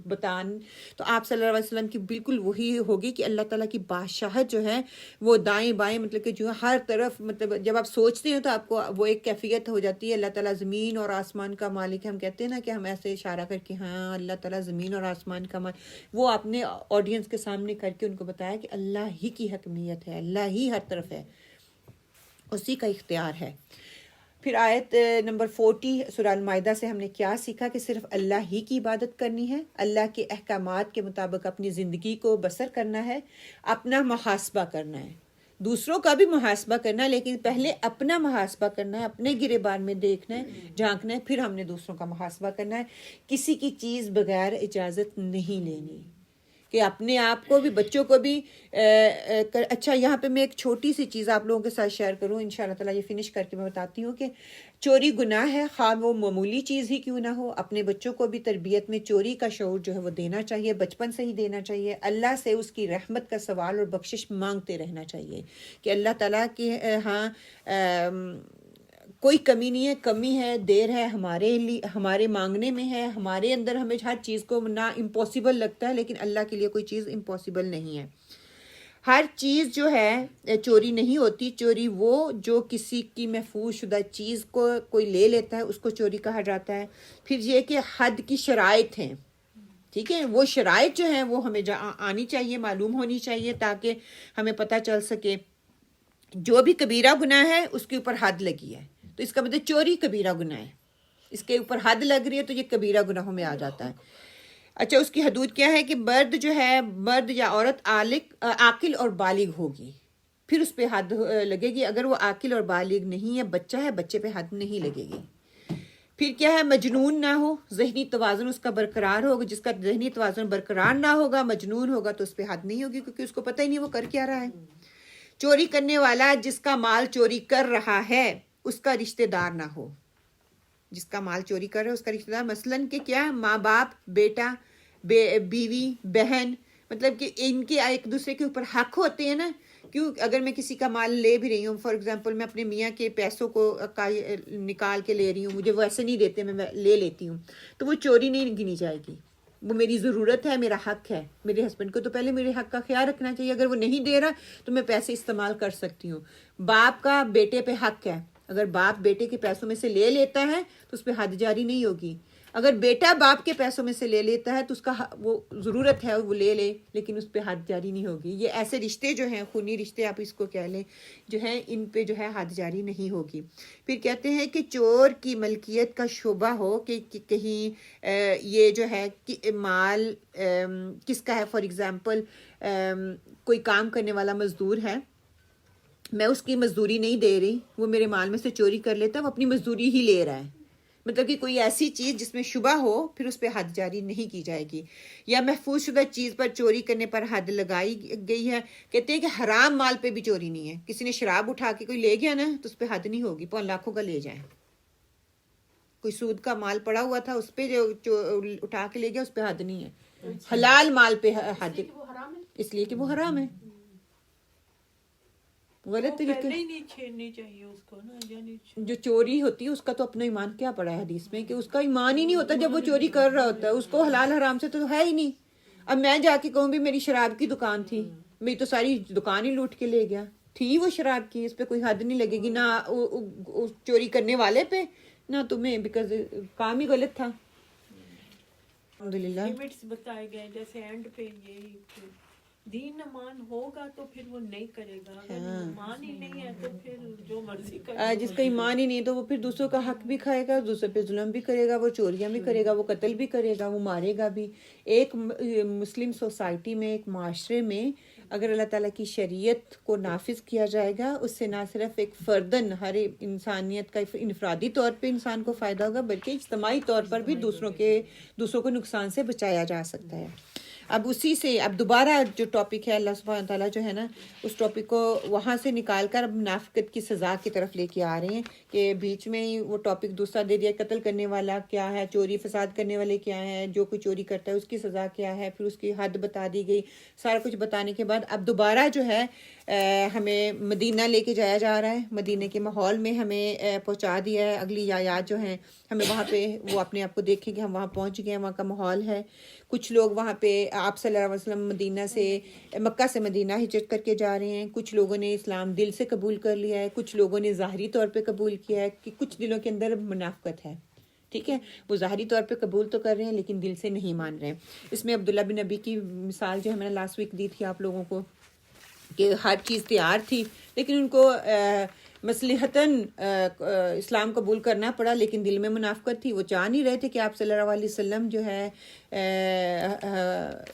بتان تو آپ صلی اللہ علیہ وسلم کی بالکل وہی ہوگی کہ اللہ تعالیٰ کی بادشاہت جو ہے وہ دائیں بائیں مطلب کہ جو ہے ہر طرف، مطلب جب آپ سوچتے ہیں تو آپ کو وہ ایک کیفیت ہو جاتی ہے اللہ تعالیٰ زمین اور آسمان کا مالک ہے. ہم کہتے ہیں نا کہ ہم ایسے اشارہ کر کے ہاں اللہ تعالیٰ زمین اور آسمان کا مالک، وہ اپنے آڈینس کے سامنے کر کے ان کو بتایا کہ اللہ ہی کی حکمیت ہے، اللہ ہی ہر طرف ہے، اسی کا اختیار ہے. پھر آیت نمبر 40 سورہ المائدہ سے ہم نے کیا سیکھا کہ صرف اللہ ہی کی عبادت کرنی ہے، اللہ کے احکامات کے مطابق اپنی زندگی کو بسر کرنا ہے، اپنا محاسبہ کرنا ہے، دوسروں کا بھی محاسبہ کرنا ہے لیکن پہلے اپنا محاسبہ کرنا ہے، اپنے گریبان میں دیکھنا ہے، جھانکنا ہے، پھر ہم نے دوسروں کا محاسبہ کرنا ہے. کسی کی چیز بغیر اجازت نہیں لینی، کہ اپنے آپ کو بھی بچوں کو بھی اچھا یہاں پہ میں ایک چھوٹی سی چیز آپ لوگوں کے ساتھ شیئر کروں ان شاء اللہ تعالیٰ، یہ فنش کر کے میں بتاتی ہوں کہ چوری گناہ ہے، خواہ وہ معمولی چیز ہی کیوں نہ ہو. اپنے بچوں کو بھی تربیت میں چوری کا شعور جو ہے وہ دینا چاہیے، بچپن سے ہی دینا چاہیے. اللہ سے اس کی رحمت کا سوال اور بخشش مانگتے رہنا چاہیے کہ اللہ تعالیٰ کے ہاں کوئی کمی نہیں ہے، کمی ہے دیر ہے ہمارے لیے، ہمارے مانگنے میں ہے، ہمارے اندر ہمیں ہر چیز کو نہ امپاسبل لگتا ہے لیکن اللہ کے لیے کوئی چیز امپاسبل نہیں ہے. ہر چیز جو ہے چوری نہیں ہوتی، چوری وہ جو کسی کی محفوظ شدہ چیز کو کوئی لے لیتا ہے اس کو چوری کہا جاتا ہے. پھر یہ کہ حد کی شرائط ہیں، ٹھیک ہے، وہ شرائط جو ہیں وہ ہمیں آنی چاہیے، معلوم ہونی چاہیے تاکہ ہمیں پتہ چل سکے. جو بھی کبیرہ گناہ ہے اس کے اوپر حد لگی ہے تو اس کا مطلب چوری کبیرہ گناہ ہے، اس کے اوپر حد لگ رہی ہے تو یہ کبیرہ گناہوں میں آ جاتا ہے. اچھا اس کی حدود کیا ہے کہ مرد جو ہے، مرد یا عورت عاقل اور بالغ ہوگی پھر اس پہ حد لگے گی. اگر وہ عاقل اور بالغ نہیں ہے، بچہ ہے، بچے پہ حد نہیں لگے گی. پھر کیا ہے، مجنون نہ ہو، ذہنی توازن اس کا برقرار ہوگا. جس کا ذہنی توازن برقرار نہ ہوگا، مجنون ہوگا تو اس پہ حد نہیں ہوگی کیونکہ اس کو پتہ ہی نہیں وہ کر کیا رہا ہے. چوری کرنے والا جس کا مال چوری کر رہا ہے اس کا رشتہ دار نہ ہو. جس کا مال چوری کر رہا ہے اس کا رشتہ دار مثلاً کہ کیا، ماں باپ، بیٹا، بیوی، بہن، مطلب کہ ان کے ایک دوسرے کے اوپر حق ہوتے ہیں نا. کیوں اگر میں کسی کا مال لے بھی رہی ہوں، فار ایگزامپل میں اپنے میاں کے پیسوں کو نکال کے لے رہی ہوں، مجھے وہ ایسے نہیں دیتے، میں لے لیتی ہوں، تو وہ چوری نہیں گنی جائے گی. وہ میری ضرورت ہے، میرا حق ہے. میرے ہسبینڈ کو تو پہلے میرے حق کا خیال رکھنا چاہیے. اگر وہ نہیں دے رہا تو میں پیسے استعمال کر سکتی ہوں. باپ کا بیٹے پہ حق ہے، اگر باپ بیٹے کے پیسوں میں سے لے لیتا ہے تو اس پہ حد جاری نہیں ہوگی. اگر بیٹا باپ کے پیسوں میں سے لے لیتا ہے تو اس کا وہ ضرورت ہے وہ لے لے لیکن اس پہ حد جاری نہیں ہوگی. یہ ایسے رشتے جو ہیں، خونی رشتے آپ اس کو کہہ لیں، جو ہیں ان پہ جو ہے حد جاری نہیں ہوگی. پھر کہتے ہیں کہ چور کی ملکیت کا شبہ ہو کہ کہیں یہ جو ہے کہ مال کس کا ہے. فار ایگزامپل کوئی کام کرنے والا مزدور ہے، میں اس کی مزدوری نہیں دے رہی، وہ میرے مال میں سے چوری کر لیتا ہے، وہ اپنی مزدوری ہی لے رہا ہے. مطلب کہ کوئی ایسی چیز جس میں شبہ ہو پھر اس پہ حد جاری نہیں کی جائے گی. یا محفوظ شدہ چیز پر چوری کرنے پر حد لگائی گئی ہے. کہتے ہیں کہ حرام مال پہ بھی چوری نہیں ہے. کسی نے شراب اٹھا کے کوئی لے گیا نا تو اس پہ حد نہیں ہوگی، 5 لاکھوں کا لے جائیں. کوئی سود کا مال پڑا ہوا تھا اس پہ جو اٹھا کے لے گیا اس پہ حد نہیں ہے. حلال مال پہ حد، اس لیے کہ وہ حرام ہے. غلط طریقے جو چوری ہوتی ہے اس کا تو اپنا ایمان کیا پڑا ہے حدیث میں کہ اس کا ایمان ہی نہیں ہوتا جب وہ چوری کر رہا ہوتا ہے. اس کو حلال حرام سے تو ہے ہی نہیں. اب میں جا کے کہوں بھی میری شراب کی دکان تھی، میری تو ساری دکان ہی لوٹ کے لے گیا، تھی وہ شراب کی، اس پہ کوئی حد نہیں لگے گی، نہ چوری کرنے والے پہ نہ تمہیں، بیکاز کام ہی غلط تھا. الحمدللہ لمٹس بتائے گئے. جیسے اینڈ پہ یہی دین مان ہوگا تو پھر وہ نہیں کرے گا. اگر ایمان ہی نہیں ہے تو پھر جو مرضی کرے. جس کا ایمان ہی نہیں تو وہ پھر دوسروں کا حق بھی کھائے گا، دوسرے پہ ظلم بھی کرے گا، وہ چوریاں بھی کرے گا، وہ قتل بھی کرے گا، وہ مارے گا بھی. ایک مسلم سوسائٹی میں، ایک معاشرے میں اگر اللہ تعالیٰ کی شریعت کو نافذ کیا جائے گا، اس سے نہ صرف ایک فردن ہر انسانیت کا انفرادی طور پہ انسان کو فائدہ ہوگا بلکہ اجتماعی طور پر بھی دوسروں کو نقصان سے بچایا جا سکتا ہے. اب اسی سے اب دوبارہ جو ٹاپک ہے اللہ سبحانہ تعالیٰ جو ہے نا اس ٹاپک کو وہاں سے نکال کر اب منافقت کی سزا کی طرف لے کے آ رہے ہیں کہ بیچ میں ہی وہ ٹاپک دوسرا دے دیا قتل کرنے والا کیا ہے, چوری فساد کرنے والے کیا ہیں, جو کوئی چوری کرتا ہے اس کی سزا کیا ہے, پھر اس کی حد بتا دی گئی. سارا کچھ بتانے کے بعد اب دوبارہ جو ہے ہمیں مدینہ لے کے جایا جا رہا ہے, مدینہ کے ماحول میں ہمیں پہنچا دیا ہے. اگلی آیات جو ہیں ہمیں وہاں پہ وہ اپنے آپ کو دیکھیں کہ ہم وہاں پہنچ گئے ہیں, وہاں کا ماحول ہے. کچھ لوگ وہاں پہ آپ صلی اللہ علیہ وسلم مدینہ سے مکہ سے مدینہ ہجرت کر کے جا رہے ہیں. کچھ لوگوں نے اسلام دل سے قبول کر لیا ہے, کچھ لوگوں نے ظاہری طور پہ قبول کیا ہے کہ کچھ دلوں کے اندر منافقت ہے. ٹھیک ہے, وہ ظاہری طور پہ قبول تو کر رہے ہیں لیکن دل سے نہیں مان رہے ہیں. اس میں عبداللہ بن ابی کی مثال جو ہے میں نے لاسٹ ویک دی تھی آپ لوگوں کو کہ ہر چیز تیار تھی لیکن ان کو مصلحتاً اسلام قبول کرنا پڑا لیکن دل میں منافقت تھی. وہ چاہ نہیں رہے تھے کہ آپ صلی اللہ علیہ وسلم جو ہے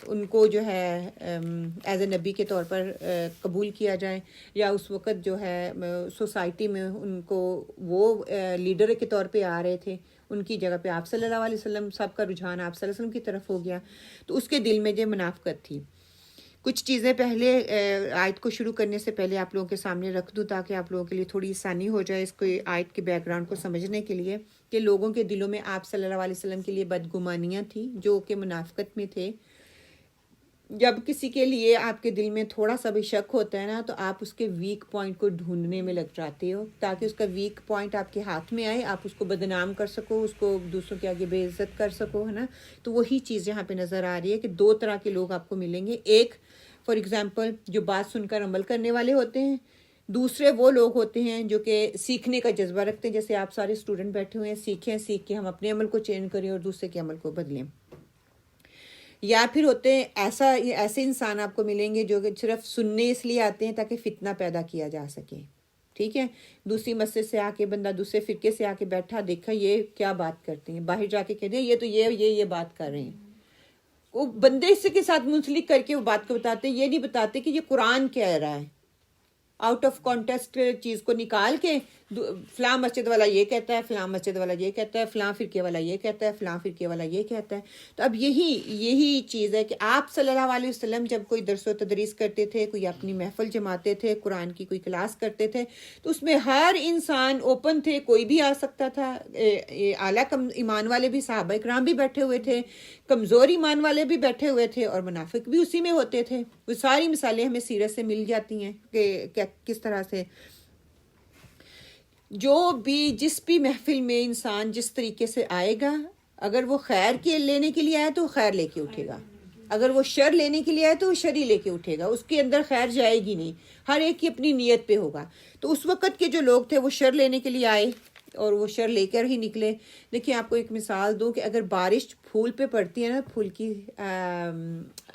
ان کو جو ہے ایز اے نبی کے طور پر قبول کیا جائے, یا اس وقت جو ہے سوسائٹی میں ان کو وہ لیڈر کے طور پہ آ رہے تھے, ان کی جگہ پہ آپ صلی اللہ علیہ وسلم, سب کا رجحان آپ صلی اللہ علیہ وسلم کی طرف ہو گیا. تو اس کے دل میں جو منافقت تھی. کچھ چیزیں پہلے آیت کو شروع کرنے سے پہلے آپ لوگوں کے سامنے رکھ دوں تاکہ آپ لوگوں کے لیے تھوڑی آسانی ہو جائے اس کو آیت کے بیک گراؤنڈ کو سمجھنے کے لیے کہ لوگوں کے دلوں میں آپ صلی اللہ علیہ وسلم کے لیے بدگمانیاں تھیں جو کہ منافقت میں تھے. جب کسی کے لیے آپ کے دل میں تھوڑا سا بھی شک ہوتا ہے نا تو آپ اس کے ویک پوائنٹ کو ڈھونڈنے میں لگ جاتے ہو تاکہ اس کا ویک پوائنٹ آپ کے ہاتھ میں آئے, آپ اس کو بدنام کر سکو, اس کو دوسروں کے آگے بے عزت کر سکو, ہے نا. تو وہی چیز یہاں پہ نظر آ رہی ہے کہ دو طرح کے لوگ آپ کو ملیں گے. ایک فار ایگزامپل جو بات سن کر عمل کرنے والے ہوتے ہیں, دوسرے وہ لوگ ہوتے ہیں جو کہ سیکھنے کا جذبہ رکھتے ہیں. جیسے آپ سارے اسٹوڈنٹ بیٹھے ہوئے ہیں, سیکھیں, سیکھ کے ہم اپنے عمل کو چینج کریں اور دوسرے کے عمل کو بدلیں. یا پھر ہوتے ہیں ایسے انسان آپ کو ملیں گے جو کہ صرف سننے اس لیے آتے ہیں تاکہ فتنہ پیدا کیا جا سکے. ٹھیک ہے, دوسری مسجد سے آ کے بندہ دوسرے فرقے سے آ کے بیٹھا, دیکھا یہ کیا بات کرتے ہیں, باہر جا کے کہتے ہیں یہ تو یہ بات کر رہے ہیں. وہ بندے اس کے ساتھ منسلک کر کے وہ بات کو بتاتے ہیں, یہ نہیں بتاتے کہ یہ قرآن کہہ رہا ہے. آؤٹ آف کانٹیکسٹ چیز کو نکال کے فلاں مسجد والا یہ کہتا ہے, فلاں مسجد والا یہ کہتا ہے, فلاں فرقے والا یہ کہتا ہے, فلاں فرقے والا یہ کہتا ہے. تو اب یہی چیز ہے کہ آپ صلی اللہ علیہ وسلم جب کوئی درس و تدریس کرتے تھے, کوئی اپنی محفل جماتے تھے, قرآن کی کوئی کلاس کرتے تھے, تو اس میں ہر انسان اوپن تھے, کوئی بھی آ سکتا تھا. اعلیٰ ایمان والے بھی, صحابہ کرام بھی بیٹھے ہوئے تھے, کمزور ایمان والے بھی بیٹھے ہوئے تھے, اور منافق بھی اسی میں ہوتے تھے. وہ ساری مثالیں ہمیں سیرت سے مل جاتی ہیں کہ کس طرح سے جو بھی جس بھی محفل میں انسان جس طریقے سے آئے گا, اگر وہ خیر کے لینے کے لیے آیا تو خیر لے کے اٹھے گا, اگر وہ شر لینے کے لیے آئے تو وہ شر ہی لے کے اٹھے گا, اس کے اندر خیر جائے گی نہیں. ہر ایک کی اپنی نیت پہ ہوگا. تو اس وقت کے جو لوگ تھے وہ شر لینے کے لیے آئے اور وہ شر لے کر ہی نکلے. دیکھیں آپ کو ایک مثال دوں کہ اگر بارش پھول پہ پڑتی ہے نا, پھول کی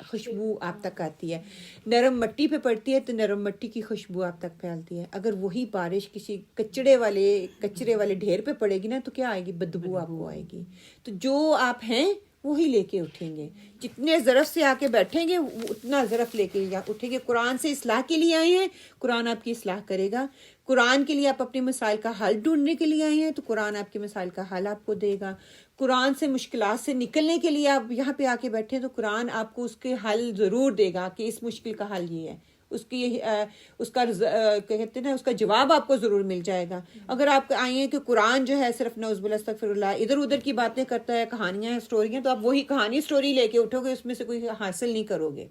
خوشبو آپ تک آتی ہے. نرم مٹی پہ پڑتی ہے تو نرم مٹی کی خوشبو آپ تک پھیلتی ہے. اگر وہی بارش کسی کچرے والے ڈھیر پہ پڑے گی نا تو کیا آئے گی, بدبو آپ کو آئے گی. تو جو آپ ہیں وہی لے کے اٹھیں گے. جتنے ظرف سے آ کے بیٹھیں گے اتنا ظرف لے کے اٹھیں گے. قرآن سے اصلاح کے لیے آئے ہیں, قرآن آپ کی اصلاح کرے گا. قرآن کے لیے آپ اپنے مسائل کا حل ڈھونڈنے کے لیے آئے ہیں تو قرآن آپ کے مسائل کا حل آپ کو دے گا. قرآن سے مشکلات سے نکلنے کے لیے آپ یہاں پہ آ کے بیٹھے تو قرآن آپ کو اس کے حل ضرور دے گا کہ اس مشکل کا حل یہ ہے, اس کہتے ہیں نا, اس کا جواب آپ کو ضرور مل جائے گا. اگر آپ آئے ہیں کہ قرآن جو ہے صرف نعوذ باللہ استغفر اللہ ادھر ادھر کی باتیں کرتا ہے, کہانیاں ہیں, اسٹوریاں, تو آپ وہی کہانی اسٹوری لے کے اٹھو گے, اس میں سے کوئی حاصل نہیں کرو گے.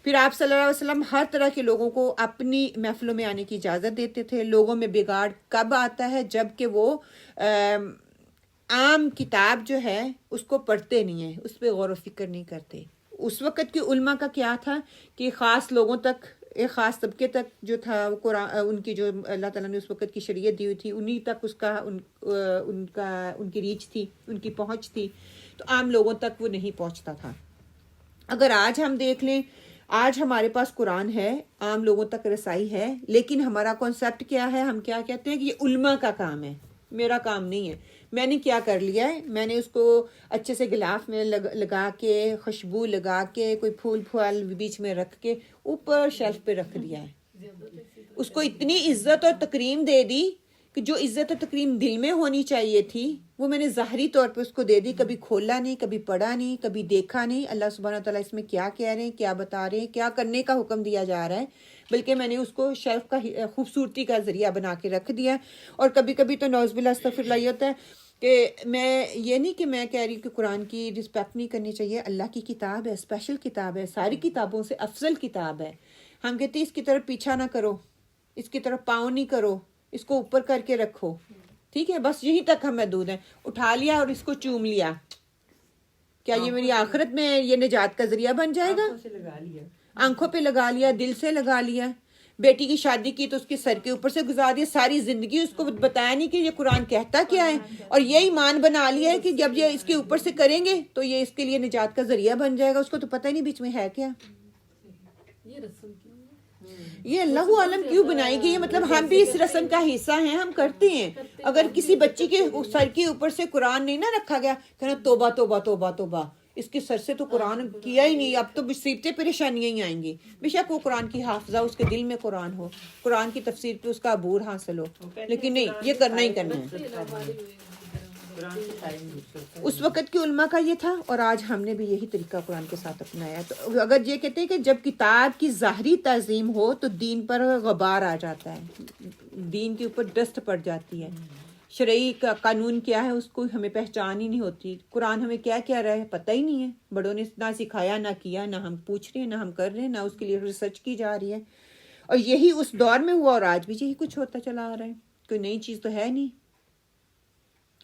پھر آپ صلی اللہ علیہ وسلم ہر طرح کے لوگوں کو اپنی محفلوں میں آنے کی اجازت دیتے تھے. لوگوں میں بگاڑ کب آتا ہے, جب کہ وہ عام کتاب جو ہے اس کو پڑھتے نہیں ہیں, اس پہ غور و فکر نہیں کرتے. اس وقت کے علماء کا کیا تھا کہ خاص لوگوں تک, ایک خاص طبقے تک جو تھا قرآن, ان کی جو اللہ تعالیٰ نے اس وقت کی شریعت دی ہوئی تھی انہی تک اس کا ان کی ریچ تھی, ان کی پہنچ تھی. تو عام لوگوں تک وہ نہیں پہنچتا تھا. اگر آج ہم دیکھ لیں, آج ہمارے پاس قرآن ہے, عام لوگوں تک رسائی ہے, لیکن ہمارا کانسیپٹ کیا ہے, ہم کیا کہتے ہیں کہ یہ علماء کا کام ہے, میرا کام نہیں ہے. میں نے کیا کر لیا ہے, میں نے اس کو اچھے سے غلاف میں لگا کے, خوشبو لگا کے, کوئی پھول پھال بیچ میں رکھ کے اوپر شیلف پہ رکھ دیا ہے. اس کو اتنی عزت اور تکریم دے دی کہ جو عزت و تکریم دل میں ہونی چاہیے تھی وہ میں نے ظاہری طور پہ اس کو دے دی، کبھی کھولا نہیں، کبھی پڑھا نہیں، کبھی دیکھا نہیں اللہ سبحانہ تعالیٰ اس میں کیا کہہ رہے ہیں، کیا بتا رہے ہیں، کیا کرنے کا حکم دیا جا رہا ہے، بلکہ میں نے اس کو شیلف کا خوبصورتی کا ذریعہ بنا کے رکھ دیا۔ اور کبھی کبھی تو نعوذ باللہ استغفر اللہ یہ ہوتا ہے کہ میں یہ نہیں کہ میں کہہ رہی ہوں کہ قرآن کی رسپیکٹ نہیں کرنی چاہیے، اللہ کی کتاب ہے، اسپیشل کتاب ہے، ساری کتابوں سے افضل کتاب ہے۔ ہم کہتے ہیں اس کی طرف پیچھا نہ کرو، اس کی طرف پاؤں نہیں کرو، اس کو اوپر کر کے رکھو، ٹھیک ہے، بس یہیں تک ہم محدود ہیں۔ اٹھا لیا اور اس کو چوم لیا، کیا یہ میری آخرت میں یہ نجات کا ذریعہ بن جائے گا؟ آنکھوں سے لگا لیا، آنکھوں پہ لگا لیا، دل سے لگا لیا۔ بیٹی کی شادی کی تو اس کے سر کے اوپر سے گزار دیا، ساری زندگی اس کو بتایا نہیں کہ یہ قرآن کہتا کیا ہے، اور یہ ایمان بنا لیا ہے کہ جب یہ اس کے اوپر سے کریں گے تو یہ اس کے لیے نجات کا ذریعہ بن جائے گا، اس کو تو پتہ ہی نہیں بیچ میں ہے کیا۔ یہ رسم کیوں ہے؟ یہ اللہ عالم کیوں بنائی گئی ہے، مطلب ہم بھی اس رسم کا حصہ ہیں، ہم کرتے ہیں۔ اگر کسی بچی کے سر کے اوپر سے قرآن نہیں نہ رکھا گیا، کہنا توبہ توبہ توبہ توبہ، اس کے سر سے تو قرآن کیا ہی نہیں، اب تو مصیبتیں پریشانیاں ہی آئیں گی۔ بے شک وہ قرآن کی حافظہ، اس کے دل میں قرآن ہو، قرآن کی تفسیر پہ اس کا عبور حاصل ہو، لیکن نہیں، یہ کرنا ہی کرنا ہے۔ قرآن سے سارے مصرف اس وقت کے علماء کا یہ تھا، اور آج ہم نے بھی یہی طریقہ قرآن کے ساتھ اپنایا ہے۔ تو اگر یہ کہتے ہیں کہ جب کتاب کی ظاہری تعظیم ہو تو دین پر غبار آ جاتا ہے، دین کے اوپر ڈسٹ پڑ جاتی ہے، شرعی کا قانون کیا ہے اس کو ہمیں پہچان ہی نہیں ہوتی، قرآن ہمیں کیا کہہ رہا ہے پتہ ہی نہیں ہے، بڑوں نے نہ سکھایا نہ کیا، نہ ہم پوچھ رہے ہیں، نہ ہم کر رہے ہیں، نہ اس کے لیے ریسرچ کی جا رہی ہے۔ اور یہی اس دور میں ہوا اور آج بھی یہی کچھ ہوتا چلا آ رہا ہے، کوئی نئی چیز تو ہے نہیں۔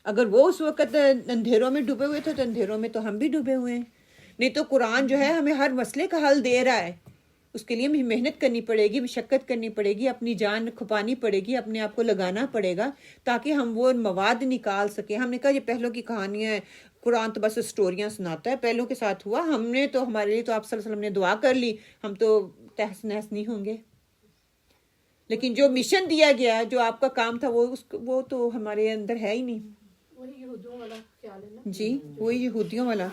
اگر وہ اس وقت اندھیروں میں ڈوبے ہوئے تھے تو اندھیروں میں تو ہم بھی ڈوبے ہوئے ہیں۔ نہیں تو قرآن جو ہے ہمیں ہر مسئلے کا حل دے رہا ہے، اس کے لیے ہمیں محنت کرنی پڑے گی، مشقت کرنی پڑے گی، اپنی جان کھپانی پڑے گی، اپنے آپ کو لگانا پڑے گا تاکہ ہم وہ مواد نکال سکیں۔ ہم نے کہا یہ پہلوں کی کہانیاں ہیں، قرآن تو بس اسٹوریاں سناتا ہے، پہلوں کے ساتھ ہوا، ہم نے تو ہمارے لیے تو آپ صلی اللہ علیہ وسلم نے دعا کر لی، ہم تو تہس نہس نہیں ہوں گے۔ لیکن جو مشن دیا گیا، جو آپ کا کام تھا، وہ تو ہمارے اندر ہے ہی نہیں۔ وہی یہودیوں والا خیال ہے نا، جی وہی یہودیوں والا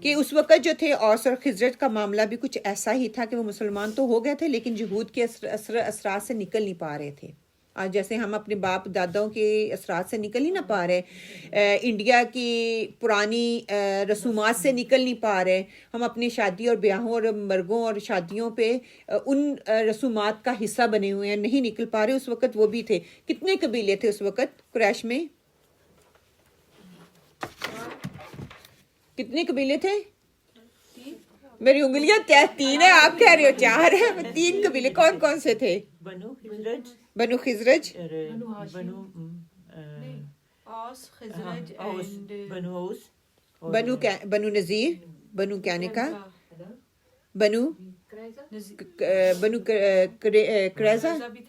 کہ اس وقت جو تھے اوس اور خزرج کا معاملہ بھی کچھ ایسا ہی تھا کہ وہ مسلمان تو ہو گئے تھے لیکن یہود کے اثرات سے نکل نہیں پا رہے تھے۔ آج جیسے ہم اپنے باپ داداؤں کے اثرات سے نکل ہی نہ پا رہے، انڈیا کی پرانی رسومات سے نکل نہیں پا رہے، ہم اپنی شادی اور بیاہوں اور مرگوں اور شادیوں پہ ان رسومات کا حصہ بنے ہوئے ہیں، نہیں نکل پا رہے۔ اس وقت وہ بھی تھے، کتنے قبیلے تھے اس وقت قریش میں؟ کتنے قبیلے تھے؟ میری انگلیاں 3 ہے، آپ کہہ رہے ہو 4 ہے۔ 3 قبیلے کون کون سے تھے؟ بنو خزرج، بنو خزرج، بنو اوس، خزرج اوس، اینڈ بنو اوس، بنو نذیر، بنو کینکا، بنو قریظہ،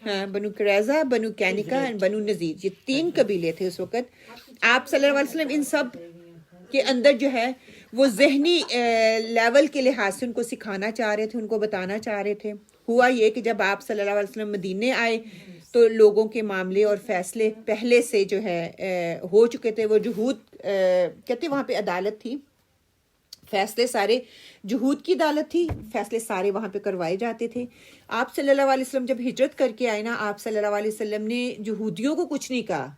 ہاں بنو قریظہ، بنو کینکا، بنو نذیر، یہ 3 قبیلے تھے اس وقت۔ آپ صلی اللہ علیہ وسلم ان سب کے اندر جو ہے وہ ذہنی لیول کے لحاظ سے ان کو سکھانا چاہ رہے تھے، ان کو بتانا چاہ رہے تھے۔ ہوا یہ کہ جب آپ صلی اللہ علیہ وسلم مدینے آئے تو لوگوں کے معاملے اور فیصلے پہلے سے جو ہے ہو چکے تھے۔ وہ جہود کہتے وہاں پہ عدالت تھی، فیصلے سارے جہود کی عدالت تھی، فیصلے سارے وہاں پہ کروائے جاتے تھے۔ آپ صلی اللہ علیہ وسلم جب ہجرت کر کے آئے نا، آپ صلی اللہ علیہ وسلم نے یہودیوں کو کچھ نہیں کہا،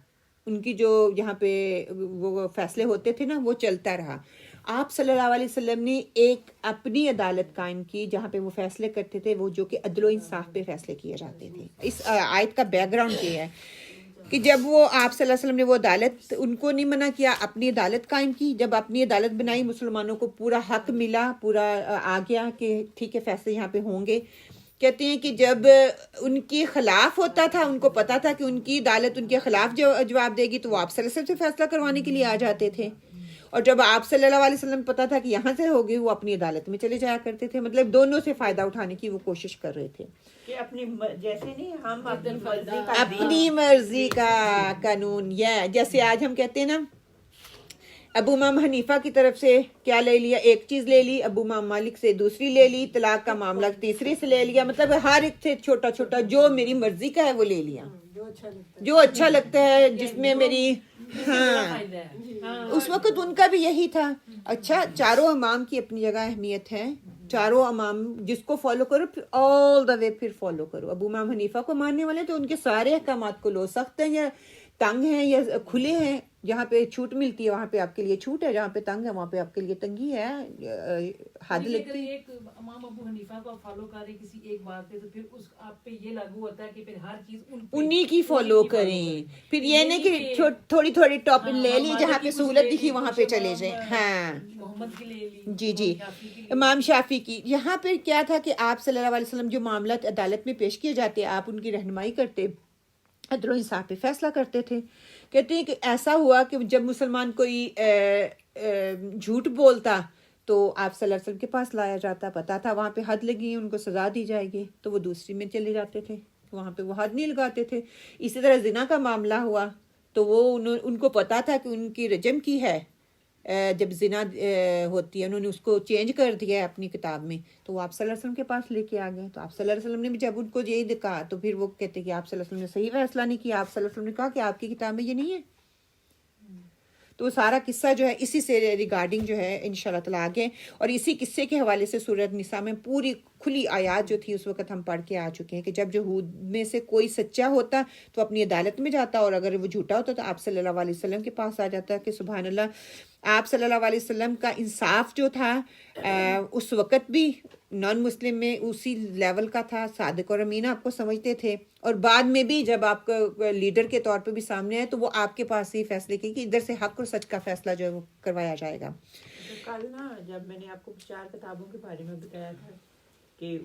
ان کی جو یہاں پہ وہ فیصلے ہوتے تھے نا وہ چلتا رہا۔ آپ صلی اللہ علیہ وسلم نے ایک اپنی عدالت قائم کی جہاں پہ وہ فیصلے کرتے تھے، وہ جو کہ عدل و انصاف پہ فیصلے کیے جاتے تھے۔ اس آیت کا بیک گراؤنڈ یہ ہے کہ جب وہ آپ صلی اللہ علیہ وسلم نے وہ عدالت، ان کو نہیں منع کیا، اپنی عدالت قائم کی۔ جب اپنی عدالت بنائی، مسلمانوں کو پورا حق ملا، پورا آ گیا کہ ٹھیک ہے فیصلے یہاں پہ ہوں گے۔ کہتے ہیں کہ جب ان کے خلاف ہوتا تھا، ان کو پتا تھا کہ ان کی عدالت ان کے خلاف جواب دے گی، تو وہ آپ صلی اللہ علیہ وسلم سے فیصلہ کروانے کے لیے آ جاتے تھے، اور جب آپ صلی اللہ علیہ وسلم پتا تھا کہ یہاں سے ہوگی، وہ اپنی عدالت میں چلے جایا کرتے تھے۔ مطلب دونوں سے فائدہ اٹھانے کی وہ کوشش کر رہے تھے کہ اپنی جیسے نہیں ہم اپنی مرضی کا اپنی مرضی کا قانون، یہ جیسے آج ہم کہتے ہیں نا ابو امام حنیفہ کی طرف سے کیا لے لیا، ایک چیز لے لی، ابو امام مالک سے دوسری لے لی، طلاق کا معاملہ تیسری سے لے لیا، مطلب ہر ایک سے چھوٹا چھوٹا جو میری مرضی کا ہے وہ لے لیا، جو اچھا لگتا ہے، جس میں میری ہاں اس وقت ان کا بھی یہی تھا۔ اچھا چاروں امام کی اپنی جگہ اہمیت ہے، چاروں امام جس کو فالو کرو پھر آل دا وے پھر فالو کرو۔ ابو امام حنیفہ کو ماننے والے تو ان کے سارے احکامات کو لو، سخت ہیں یا تنگ ہیں یا کھلے ہیں. جہاں پہ چھوٹ ملتی ہے وہاں پہ آپ کے لیے چھوٹ ہے, جہاں پہ تنگ ہے وہاں پہ آپ کے لیے تنگی ہے, حد لگتی ہے. ایک امام ابو حنیفہ کو فالو کر رہے کسی ایک بات پہ تو پھر اس آپ پہ یہ لاگو ہوتا ہے کہ پھر ہر چیز انہی کی فالو کریں. پھر یہ نہیں کہ تھوڑی تھوڑی ٹاپک لے لی, جہاں پہ سہولت دکھی وہاں پہ چلے جائیں. ہاں محمد کی لے لی, جی جی, امام شافعی کی. یہاں پہ کیا تھا کہ آپ صلی اللہ علیہ وسلم جو معاملات عدالت میں پیش کیے جاتے آپ ان کی رہنمائی کرتے, عدل و انصاف پہ فیصلہ کرتے تھے. کہتے ہیں کہ ایسا ہوا کہ جب مسلمان کوئی جھوٹ بولتا تو آپ صلی اللہ علیہ وسلم کے پاس لایا جاتا, پتا تھا وہاں پہ حد لگی, ان کو سزا دی جائے گی, تو وہ دوسری میں چلے جاتے تھے, وہاں پہ وہ حد نہیں لگاتے تھے. اسی طرح زنا کا معاملہ ہوا تو وہ ان کو پتا تھا کہ ان کی رجم کی ہے, جب زنا ہوتی ہے انہوں نے اس کو چینج کر دیا ہے اپنی کتاب میں, تو وہ آپ صلی اللہ علیہ وسلم کے پاس لے کے آ گئے. تو آپ صلی اللہ علیہ وسلم نے بھی جب ان کو یہی کہا تو پھر وہ کہتے کہ آپ صلی اللہ علیہ وسلم نے صحیح فیصلہ نہیں کیا. آپ صلی اللہ علیہ وسلم نے کہا کہ آپ کی کتاب میں یہ نہیں ہے. تو وہ سارا قصہ جو ہے اسی سے ریگارڈنگ جو ہے انشاءاللہ تعالیٰ آگے, اور اسی قصے کے حوالے سے سورۃ نساء میں پوری کھلی آیات جو تھی اس وقت ہم پڑھ کے آ چکے ہیں کہ جب یہود میں سے کوئی سچا ہوتا تو اپنی عدالت میں جاتا, اور اگر وہ جھوٹا ہوتا تو آپ صلی اللہ علیہ وسلم کے پاس آ جاتا. کہ سبحان اللہ, آپ صلی اللہ علیہ وسلم کا انصاف جو تھا اس وقت بھی نان مسلم میں اسی لیول کا تھا, صادق اور امین آپ کو سمجھتے تھے, اور بعد میں بھی جب آپ کا لیڈر کے طور پہ بھی سامنے آئے تو وہ آپ کے پاس ہی فیصلے کی کہ ادھر سے حق اور سچ کا فیصلہ جو ہے وہ کروایا جائے گا. کل نا جب میں نے آپ کو 4 کتابوں کے بارے میں بتایا تھا کہ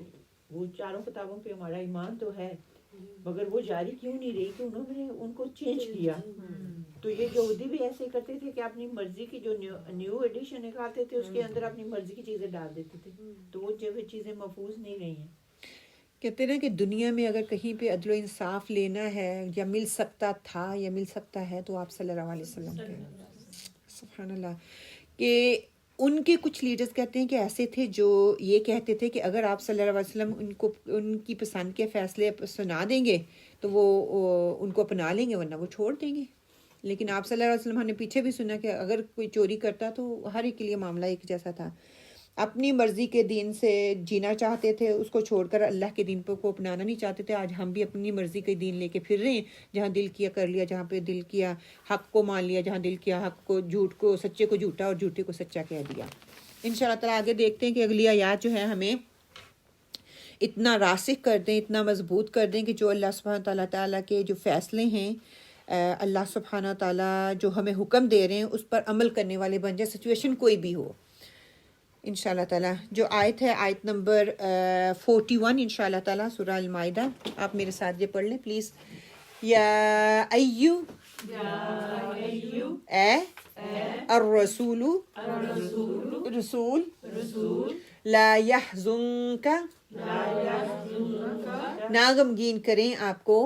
وہ 4 کتابوں پہ ہمارا ایمان تو ہے مگر وہ جاری کیوں نہیں رہی کہ انہوں نے ان کو چینج کیا. تو یہ یہودی بھی ایسے کرتے تھے کہ اپنی مرضی کی جو نیو ایڈیشن نکالتے تھے اس کے اندر اپنی مرضی کی چیزیں ڈال دیتے تھے, تو وہ جو چیزیں محفوظ نہیں رہی ہیں. کہتے ہیں کہ دنیا میں اگر کہیں پہ عدل و انصاف لینا ہے یا مل سکتا تھا یا مل سکتا ہے تو آپ صلی اللہ علیہ وسلم کے. سبحان اللہ. کہ ان کے کچھ لیڈرز کہتے ہیں کہ ایسے تھے جو یہ کہتے تھے کہ اگر آپ صلی اللہ علیہ وسلم ان کی پسند کے فیصلے سنا دیں گے تو وہ ان کو اپنا لیں گے, ورنہ وہ چھوڑ دیں گے. لیکن آپ صلی اللہ علیہ وسلم نے پیچھے بھی سنا کہ اگر کوئی چوری کرتا تو ہر ایک کے لیے معاملہ ایک جیسا تھا. اپنی مرضی کے دین سے جینا چاہتے تھے, اس کو چھوڑ کر اللہ کے دین کو اپنانا نہیں چاہتے تھے. آج ہم بھی اپنی مرضی کے دین لے کے پھر رہے ہیں, جہاں دل کیا کر لیا, جہاں پہ دل کیا حق کو مان لیا, جہاں دل کیا حق کو جھوٹ کو سچے کو جھوٹا اور جھوٹے کو سچا کہہ دیا. انشاءاللہ تعالیٰ آگے دیکھتے ہیں کہ اگلی آیات جو ہے ہمیں اتنا راسخ کر دیں, اتنا مضبوط کر دیں کہ جو اللہ سبحانہ تعالیٰ کے جو فیصلے ہیں, اللہ سبحانہ تعالیٰ جو ہمیں حکم دے رہے ہیں اس پر عمل کرنے والے بن جائیں, سچویشن کوئی بھی ہو. انشاءاللہ تعالیٰ جو آیت ہے آیت نمبر 41 انشاءاللہ تعالیٰ سورہ المائدہ, آپ میرے ساتھ یہ پڑھ لیں پلیز. یا ایو اے الرسول رسول لا یحزنک نا غمگین کریں آپ کو,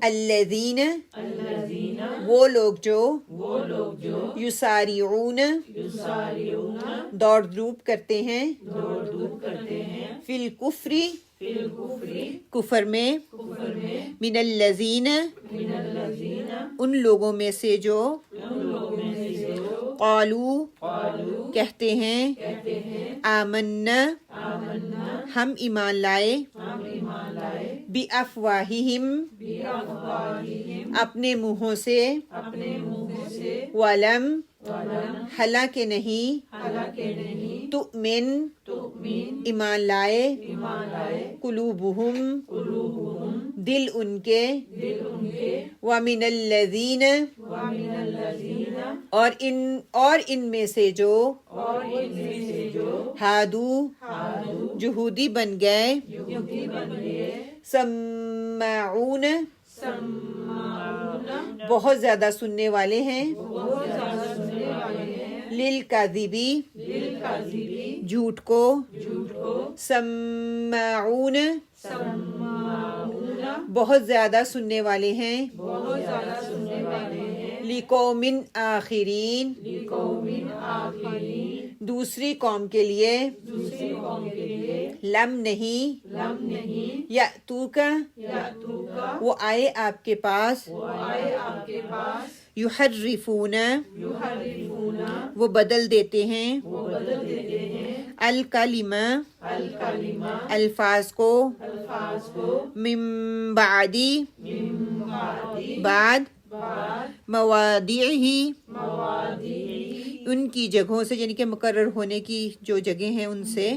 الذین وہ لوگ جو یسارعون دوڑ دھوپ کرتے ہیں, فی الکفر کفر میں, من الذین ان لوگوں میں سے جو قالو کہتے ہیں, آمنا ہم ایمان لائے, بافواہہم اپنے منہوں سے, ولم حالانکہ نہیں, تؤمن ایمان لائے, قلوبہم دل ان کے, ومن الذین اور ان میں سے جو ہادو یہودی بن گئے, سماعون بہت زیادہ سننے والے ہیں, للکاذبی جھوٹ کو, سماعون بہت زیادہ سننے والے ہیں, لقوم آخرین دوسری قوم کے لیے, لم نہیں, یأتوک وہ آئے آپ کے پاس, یحرفون وہ بدل دیتے ہیں, الکلمہ الفاظ کو, من بعدی بعد مواضعہ ان کی جگہوں سے، یعنی کہ مقرر ہونے کی جو جگہیں ہیں ان سے،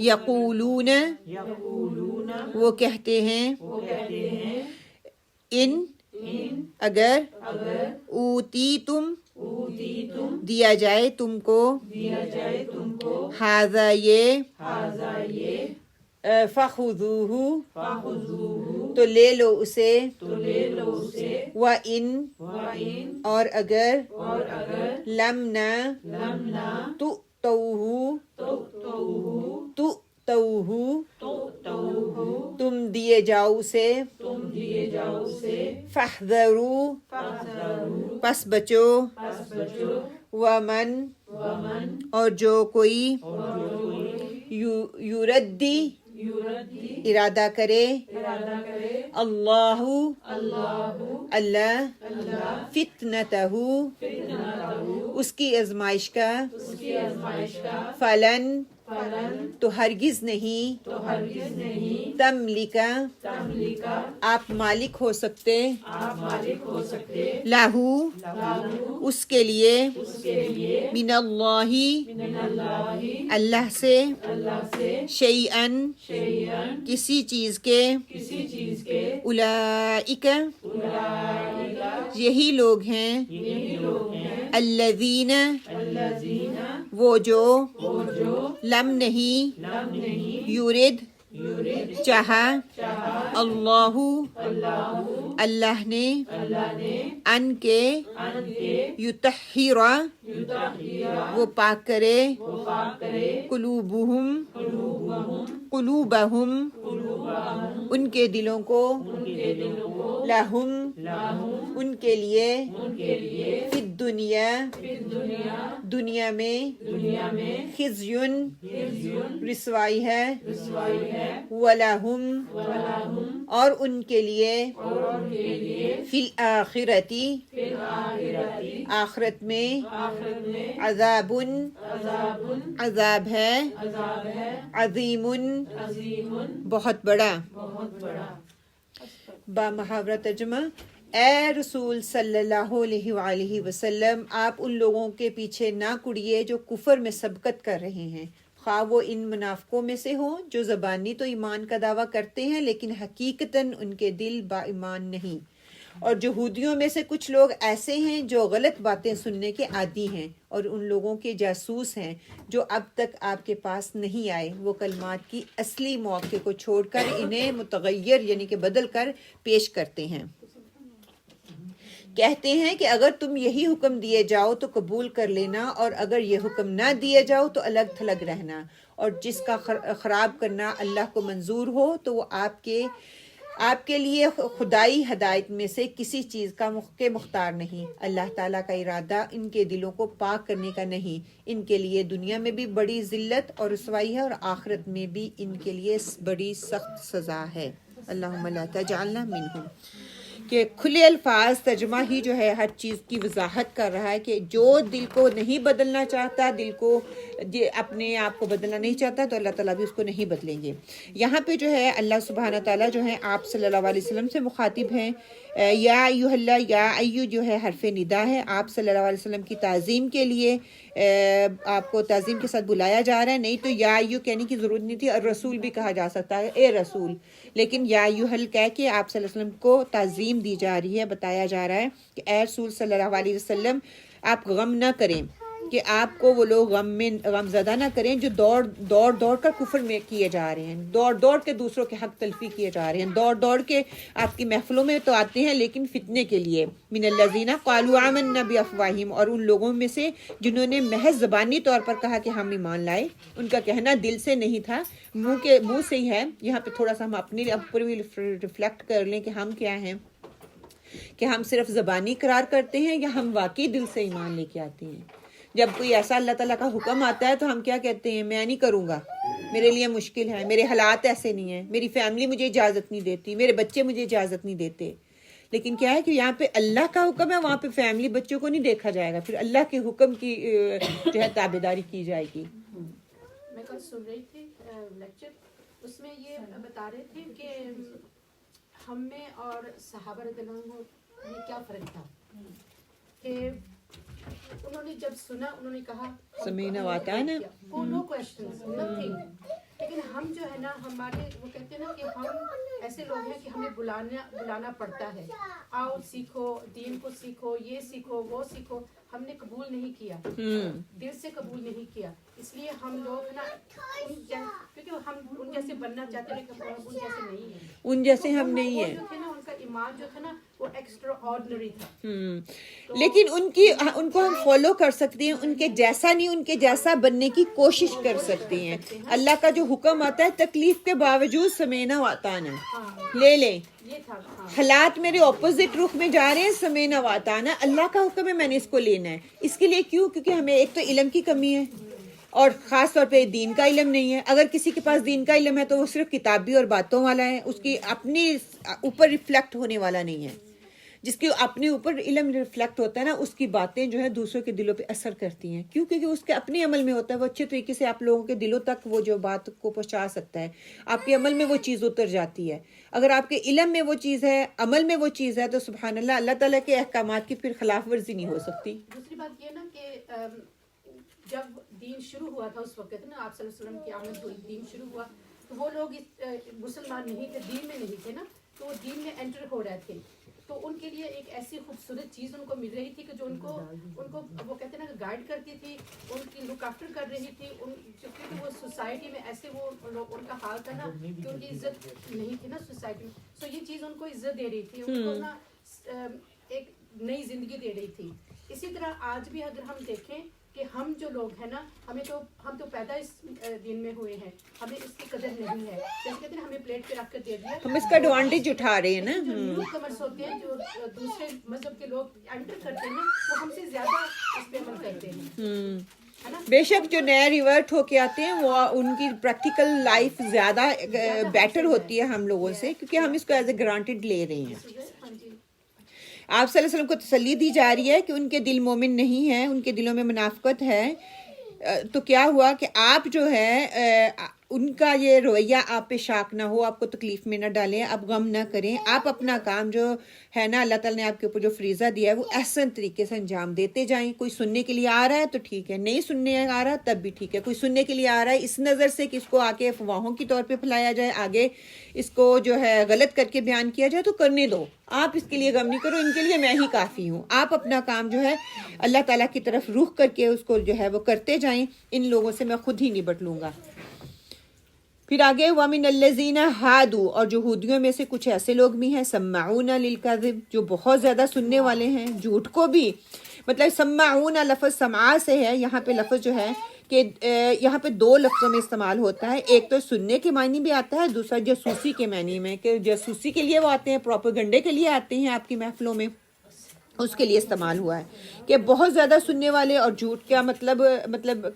یقولون وہ کہتے ہیں، ان اگر اوتیتم دیا جائے تم کو، ھذا یہ، فخذوہ تو لے لو اسے، وَإِن اور اگر لم نہ تؤتوہ تم دیے جاؤ اسے، فاحذروا پس بچو، ومن اور جو کوئی یردی ارادہ کرے، اللہ فتنتہ اس کی آزمائش کا، فلن تو ہرگز نہیں، تملکا آپ مالک ہو سکتے، لہو اس کے لیے، من اللہ اللہ سے، شیئن کسی چیز کے، اولئک یہی لوگ ہیں، الذین وہ جو، لم نہیں، یورد چاہا، اللہ اللہ نے، ان کے، یطہر وہ پاک کرے، قلوبہم ان کے دلوں کو، لہم ان کے لیے، فی الدنیا دنیا میں، خزیٌ رسوائی ہے، وَلَهُمْ اور ان کے لیے، فی الآخرۃ آخرت میں، عذاب عذاب ہے، عظیم بہت بڑا۔ با محاورہ ترجمہ، اے رسول صلی اللہ علیہ وآلہ وسلم آپ ان لوگوں کے پیچھے نہ کڑیے جو کفر میں سبقت کر رہے ہیں، خواہ وہ ان منافقوں میں سے ہوں جو زبانی تو ایمان کا دعویٰ کرتے ہیں لیکن حقیقتاً ان کے دل با ایمان نہیں، اور یہودیوں میں سے کچھ لوگ ایسے ہیں جو غلط باتیں سننے کے عادی ہیں اور ان لوگوں کے جاسوس ہیں جو اب تک آپ کے پاس نہیں آئے، وہ کلمات کی اصلی موقع کو چھوڑ کر انہیں متغیر یعنی کہ بدل کر پیش کرتے ہیں، کہتے ہیں کہ اگر تم یہی حکم دیے جاؤ تو قبول کر لینا، اور اگر یہ حکم نہ دیے جاؤ تو الگ تھلگ رہنا، اور جس کا خراب کرنا اللہ کو منظور ہو تو وہ آپ کے لیے خدائی ہدایت میں سے کسی چیز کا مختار نہیں، اللہ تعالیٰ کا ارادہ ان کے دلوں کو پاک کرنے کا نہیں، ان کے لیے دنیا میں بھی بڑی ذلت اور رسوائی ہے اور آخرت میں بھی ان کے لیے بڑی سخت سزا ہے۔ اللہم لا تجعلنا منہم۔ کہ کھلے الفاظ ترجمہ ہی جو ہے ہر چیز کی وضاحت کر رہا ہے کہ جو دل کو نہیں بدلنا چاہتا، دل کو اپنے آپ کو بدلنا نہیں چاہتا تو اللہ تعالیٰ بھی اس کو نہیں بدلیں گے۔ یہاں پہ جو ہے اللہ سبحانہ تعالیٰ جو ہے آپ صلی اللہ علیہ وسلم سے مخاطب ہیں، یا ایھا اللہ، یا ایو جو ہے حرف ندا ہے، آپ صلی اللہ علیہ وسلم کی تعظیم کے لیے آپ کو تعظیم کے ساتھ بلایا جا رہا ہے، نہیں تو یا ایو کہنے کی ضرورت نہیں تھی، اور رسول بھی کہا جا سکتا ہے، اے رسول، لیکن یا ایھا کہہ کے آپ صلی اللہ علیہ وسلم کو تعظیم دی جا رہی ہے، بتایا جا رہا ہے کہ اے رسول صلی اللہ علیہ وسلم آپ غم نہ کریں، کہ آپ کو وہ لوگ غم زدہ نہ کریں جو دوڑ کر کفر میں کیے جا رہے ہیں، دوڑ کے دوسروں کے حق تلفی کیے جا رہے ہیں، دوڑ کے آپ کی محفلوں میں تو آتے ہیں لیکن فتنے کے لیے، من الذین قالوا آمنا بافواہہم، اور ان لوگوں میں سے جنہوں نے محض زبانی طور پر کہا کہ ہم ایمان لائے، ان کا کہنا دل سے نہیں تھا، منہ سے ہی ہے۔ یہاں پہ تھوڑا سا ہم اپنے اوپر بھی ریفلیکٹ کر لیں کہ ہم کیا ہیں، کہ ہم صرف زبانی اقرار کرتے ہیں یا ہم واقعی دل سے ایمان لے کے آتے ہیں۔ جب کوئی ایسا اللہ تعالیٰ کا حکم آتا ہے تو ہم کیا کہتے ہیں، میں نہیں کروں گا، میرے لیے مشکل ہے، میرے حالات ایسے نہیں ہیں، میری فیملی مجھے اجازت نہیں دیتی، میرے بچے مجھے اجازت نہیں دیتے۔ لیکن کیا ہے کہ یہاں پہ اللہ کا حکم ہے، وہاں پہ فیملی بچوں کو نہیں دیکھا جائے گا، پھر اللہ کے حکم کی جو ہے تابعداری کی جائے گی۔ میں کل سن رہی تھی لیکچر، اس میں یہ بتا رہے تھے کہ ہم میں اور صحابہ رضی اللہ عنہ میں کیا فرق تھا کہ انہوں نے جب سنا انہوں نے کہا سمینا واطعنا، نو کوسچنز نتھنگ. لیکن ہم جو ہے نا ہمارے وہ کہتے ہیں نا کہ ہم ایسے لوگ ہیں کہ ہمیں بلانا پڑتا ہے، آؤ سیکھو دین کو، سیکھو یہ سیکھو وہ سیکھو. ہم نے قبول نہیں کیا، دل سے قبول نہیں کیا. اس لیے ہم لوگ نا کیونکہ ہم ان جیسے بننا چاہتے ہیں لیکن ان جیسے نہیں ہیں، ان جیسے ہم نہیں ہیں. جو تھے نا ان کا ایمان جو تھا نا وہ ایکسٹرا آرڈنری تھا. لیکن ان کو ہم فالو کر سکتے ہیں، ان کے جیسا نہیں، ان کے جیسا بننے کی کوشش کر سکتے ہیں. اللہ کا جو حکم آتا ہے تکلیف کے باوجود سمینا واطعنا، لے لیں. یہ تھا حالات میرے اپوزٹ رخ میں جا رہے ہیں، سمینا واطعنا، اللہ کا حکم ہے میں نے اس کو لینا ہے. اس کے لیے کیوں؟ کیونکہ ہمیں ایک تو علم کی کمی ہے اور خاص طور پہ دین کا علم نہیں ہے. اگر کسی کے پاس دین کا علم ہے تو وہ صرف کتابی اور باتوں والا ہے، اس کی اپنی اوپر ریفلیکٹ ہونے والا نہیں ہے. جس کے اپنے اوپر علم ریفلیکٹ ہوتا ہے نا، اس کی باتیں جو ہے دوسروں کے دلوں پہ اثر کرتی ہیں. کیوں؟ کیونکہ اس کے اپنے عمل میں ہوتا ہے، وہ اچھے طریقے سے آپ لوگوں کے دلوں تک وہ جو بات کو پہنچا سکتا ہے. آپ کے عمل میں وہ چیز اتر جاتی ہے. اگر آپ کے علم میں وہ چیز ہے، عمل میں وہ چیز ہے، تو سبحان اللہ، اللہ تعالیٰ کے احکامات کی پھر خلاف ورزی نہیں ہو سکتی. دوسری بات یہ نا کہ جب دین شروع ہوا تھا اس وقت نا آپ صلی اللہ علیہ وسلم کی آمد ہوئی، دین شروع ہوا تو وہ لوگ مسلمان نہیں تھے، دین میں نہیں تھے نا، تو وہ دین میں انٹر ہو رہے تھے. تو ان کے لیے ایک ایسی خوبصورت چیز ان کو مل رہی تھی کہ جو ان کو وہ کہتے ہیں نا گائیڈ کرتی تھی، ان کی لک آفٹر کر رہی تھی. کیونکہ وہ سوسائٹی میں ایسے وہ لوگ ان کا حال تھا نا کہ ان کی عزت نہیں تھی نا سوسائٹی میں. سو یہ چیز ان کو عزت دے رہی تھی، ان کو نا ایک نئی زندگی دے رہی تھی. اسی طرح آج بھی اگر ہم دیکھیں کہ ہم جو لوگ ہیں نا ہم تو پیدا اس دین میں ہوئے ہیں، ہمیں اس کی قدر نہیں ہے. جیسے کہتے ہیں ہم نے پلیٹ پہ رکھ کر دے دیا، ہم اس کا ایڈوانٹیج اٹھا رہے ہیں نا. جو نیو کمرس ہوتے ہیں، جو دوسرے مذہب کے لوگ انٹر کرتے ہیں نا، وہ ہم سے زیادہ اس پہ عمل کرتے ہیں. بے شک جو نئے ریورٹ ہو کے آتے ہیں وہ ان کی پریکٹیکل لائف زیادہ بیٹر ہوتی ہے ہم لوگوں سے، کیونکہ ہم اس کو ایز اے گرانٹیڈ لے رہے ہیں. آپ صلی اللہ علیہ وسلم کو تسلی دی جا رہی ہے کہ ان کے دل مومن نہیں ہیں، ان کے دلوں میں منافقت ہے. تو کیا ہوا کہ آپ جو ہے ان کا یہ رویہ آپ پہ شاک نہ ہو، آپ کو تکلیف میں نہ ڈالیں، آپ غم نہ کریں. آپ اپنا کام جو ہے نا اللہ تعالیٰ نے آپ کے اوپر جو فریضہ دیا ہے وہ احسن طریقے سے انجام دیتے جائیں. کوئی سننے کے لیے آ رہا ہے تو ٹھیک ہے، نہیں سننے آ رہا تب بھی ٹھیک ہے. کوئی سننے کے لیے آ رہا ہے اس نظر سے کہ اس کو آ کے افواہوں کی طور پہ پھیلایا جائے، آگے اس کو جو ہے غلط کر کے بیان کیا جائے، تو کرنے دو. آپ اس کے لیے غم نہیں کرو، ان کے لیے میں ہی کافی ہوں. آپ اپنا کام جو ہے اللہ تعالیٰ کی طرف رخ کر کے اس کو جو ہے وہ کرتے جائیں. ان لوگوں سے میں خود ہی نبٹ لوں گا. پھر آگے وَمِنَ الَّذِينَ هَادُوا، اور یہودیوں میں سے کچھ ایسے لوگ بھی ہیں سماعون للکذب، جو بہت زیادہ سننے والے ہیں جھوٹ کو بھی. مطلب سماعون لفظ سماع سے ہے، یہاں پہ لفظ جو ہے کہ یہاں پہ دو لفظوں میں استعمال ہوتا ہے. ایک تو سننے کے معنی بھی آتا ہے، دوسرا جاسوسی کے معنی میں، کہ جاسوسی کے لیے وہ آتے ہیں، پروپیگنڈے کے لیے آتے ہیں آپ کی محفلوں میں، اس کے لیے استعمال ہوا ہے. کہ بہت زیادہ سننے والے. اور جھوٹ کا مطلب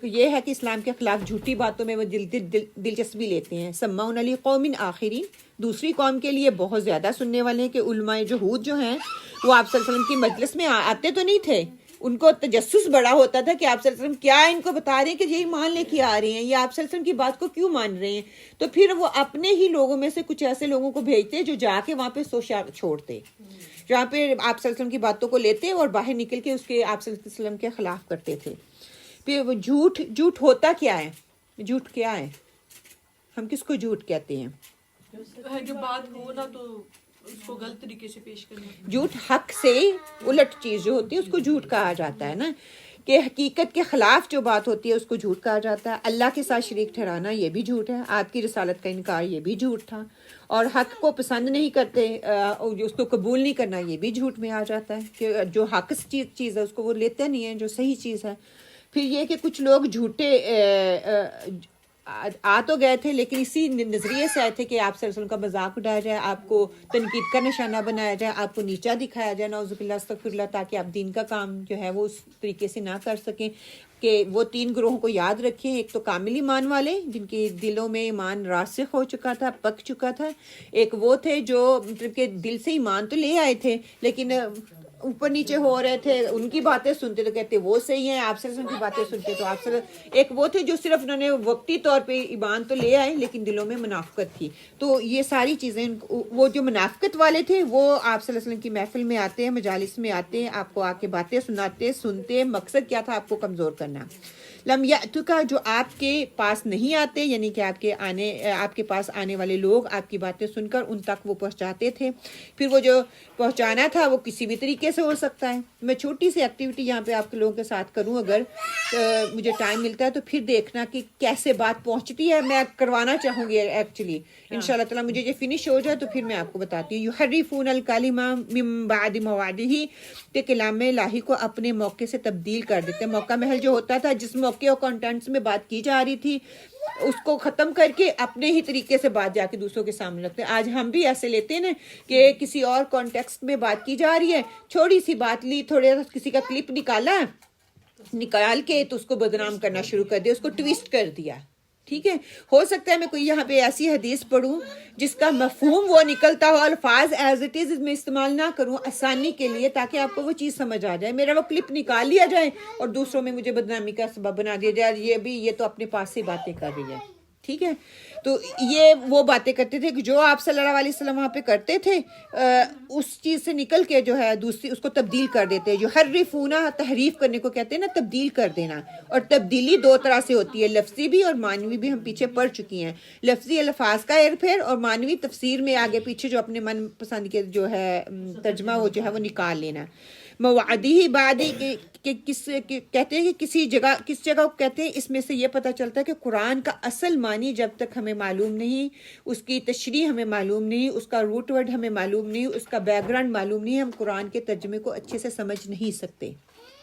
یہ ہے کہ اسلام کے خلاف جھوٹی باتوں میں وہ دلچسپی لیتے ہیں. سماعون لقوم آخرین، دوسری قوم کے لیے بہت زیادہ سننے والے ہیں. کہ علماء یہود جو ہیں وہ آپ صلی اللہ علیہ وسلم کی مجلس میں آتے تو نہیں تھے، ان کو تجسس بڑا ہوتا تھا کہ آپ صلی اللہ علیہ وسلم کیا ان کو بتا رہے ہیں کہ یہی مان لے کے آ رہے ہیں، یا آپ صلی اللہ علیہ وسلم کی بات کو کیوں مان رہے ہیں. تو پھر وہ اپنے ہی لوگوں میں سے کچھ ایسے لوگوں کو بھیجتے جو جا کے وہاں پہ چھوڑتے، جہاں پہ آپ صلی اللہ علیہ وسلم کی باتوں کو لیتے اور باہر نکل کے اس کے آپ صلی اللہ علیہ وسلم کے خلاف کرتے تھے. پھر وہ جھوٹ ہوتا کیا ہے؟ جھوٹ کیا ہے؟ ہم کس کو جھوٹ کہتے ہیں؟ جو بات ہو نا تو اس کو غلط طریقے سے پیش کرنا. جھوٹ حق سے الٹ چیز جو ہوتی ہے اس کو جھوٹ کہا جاتا ہے نا. کہ حقیقت کے خلاف جو بات ہوتی ہے اس کو جھوٹ کہا جاتا ہے. اللہ کے ساتھ شریک ٹھہرانا یہ بھی جھوٹ ہے. آپ کی رسالت کا انکار یہ بھی جھوٹ تھا. اور حق کو پسند نہیں کرتے، اس کو قبول نہیں کرنا، یہ بھی جھوٹ میں آ جاتا ہے. کہ جو حق چیز ہے اس کو وہ لیتے نہیں ہیں جو صحیح چیز ہے. پھر یہ کہ کچھ لوگ جھوٹے آ تو گئے تھے لیکن اسی نظریے سے آئے تھے کہ آپ صلی اللہ علیہ وسلم کا مذاق اڑایا جائے، آپ کو تنقید کا نشانہ بنایا جائے، آپ کو نیچا دکھایا جائے، نعوذ باللہ استغفر اللہ، تاکہ آپ دین کا کام جو ہے وہ اس طریقے سے نہ کر سکیں. کہ وہ تین گروہوں کو یاد رکھیں. ایک تو کامل ایمان والے جن کے دلوں میں ایمان راسخ ہو چکا تھا، پک چکا تھا. ایک وہ تھے جو مطلب کہ دل سے ایمان تو لے آئے تھے لیکن اوپر نیچے ہو رہے تھے، ان کی باتیں سنتے تو کہتے وہ صحیح ہیں، آپ صلی اللہ علیہ وسلم کی باتیں سنتے تو آپ صلی اللہ علیہ وسلم، ایک وہ تھے جو صرف انہوں نے وقتی طور پہ ایمان تو لے آئے لیکن دلوں میں منافقت تھی. تو یہ ساری چیزیں وہ جو منافقت والے تھے وہ آپ صلی اللہ علیہ وسلم کی محفل میں آتے ہیں، مجالس میں آتے ہیں، آپ کو آ کے باتیں سناتے سنتے. مقصد کیا تھا؟ آپ کو کمزور کرنا. لم یأتوک، جو آپ کے پاس نہیں آتے، یعنی کہ آپ کے پاس آنے والے لوگ آپ کی باتیں سن کر ان تک وہ پہنچاتے تھے. پھر وہ جو پہنچانا تھا وہ کسی بھی طریقے سے ہو سکتا ہے. میں چھوٹی سی ایکٹیویٹی یہاں پہ آپ کے لوگوں کے ساتھ کروں اگر مجھے ٹائم ملتا ہے تو پھر دیکھنا کہ کیسے بات پہنچتی ہے. میں کروانا چاہوں گی ایکچولی انشاءاللہ تعالیٰ. مجھے یہ فنش ہو جائے تو پھر میں آپ کو بتاتی ہوں. یحرفون الکلمہ من بعد مواضعہ، کہ کلام الہی کو اپنے موقع سے تبدیل کر دیتے ہیں. موقع محل جو ہوتا تھا، جس موقع اور کانٹینٹس میں بات کی جا رہی تھی اس کو ختم کر کے اپنے ہی طریقے سے بات جا کے دوسروں کے سامنے رکھتے ہیں. آج ہم بھی ایسے لیتے ہیں نا کہ کسی اور کانٹیکسٹ میں بات کی جا رہی ہے، چھوٹی سی بات لی، تھوڑے کسی کا کلپ نکال کے تو اس کو بدنام کرنا شروع کر دیا، اس کو ٹویسٹ کر دیا. ٹھیک ہے، ہو سکتا ہے میں کوئی یہاں پہ ایسی حدیث پڑھوں جس کا مفہوم وہ نکلتا ہو، الفاظ ایز اٹ از میں استعمال نہ کروں آسانی کے لیے تاکہ آپ کو وہ چیز سمجھ آ جائے. میرا وہ کلپ نکال لیا جائے اور دوسروں میں مجھے بدنامی کا سبب بنا دیا جائے، یہ تو اپنے پاس سے باتیں کر رہی ہے. ٹھیک ہے، تو یہ وہ باتیں کرتے تھے کہ جو آپ صلی اللہ علیہ وسلم وہاں پہ کرتے تھے اس چیز سے نکل کے جو ہے دوسری اس کو تبدیل کر دیتے. جو حرفونہ، تحریف کرنے کو کہتے ہیں نا، تبدیل کر دینا. اور تبدیلی دو طرح سے ہوتی ہے، لفظی بھی اور معنوی بھی. ہم پیچھے پڑھ چکی ہیں لفظی الفاظ کا ہیر پھیر، اور معنوی تفسیر میں آگے پیچھے جو اپنے من پسند کے جو ہے ترجمہ وہ جو ہے وہ نکال لینا. موعدی بعدی کہتے ہیں کہ کس جگہ کو کہتے ہیں. اس میں سے یہ پتہ چلتا ہے کہ قرآن کا اصل معنی جب تک ہمیں معلوم نہیں، اس کی تشریح ہمیں معلوم نہیں، اس کا روٹ ورڈ ہمیں معلوم نہیں، اس کا بیک گراؤنڈ معلوم نہیں، ہم قرآن کے ترجمے کو اچھے سے سمجھ نہیں سکتے.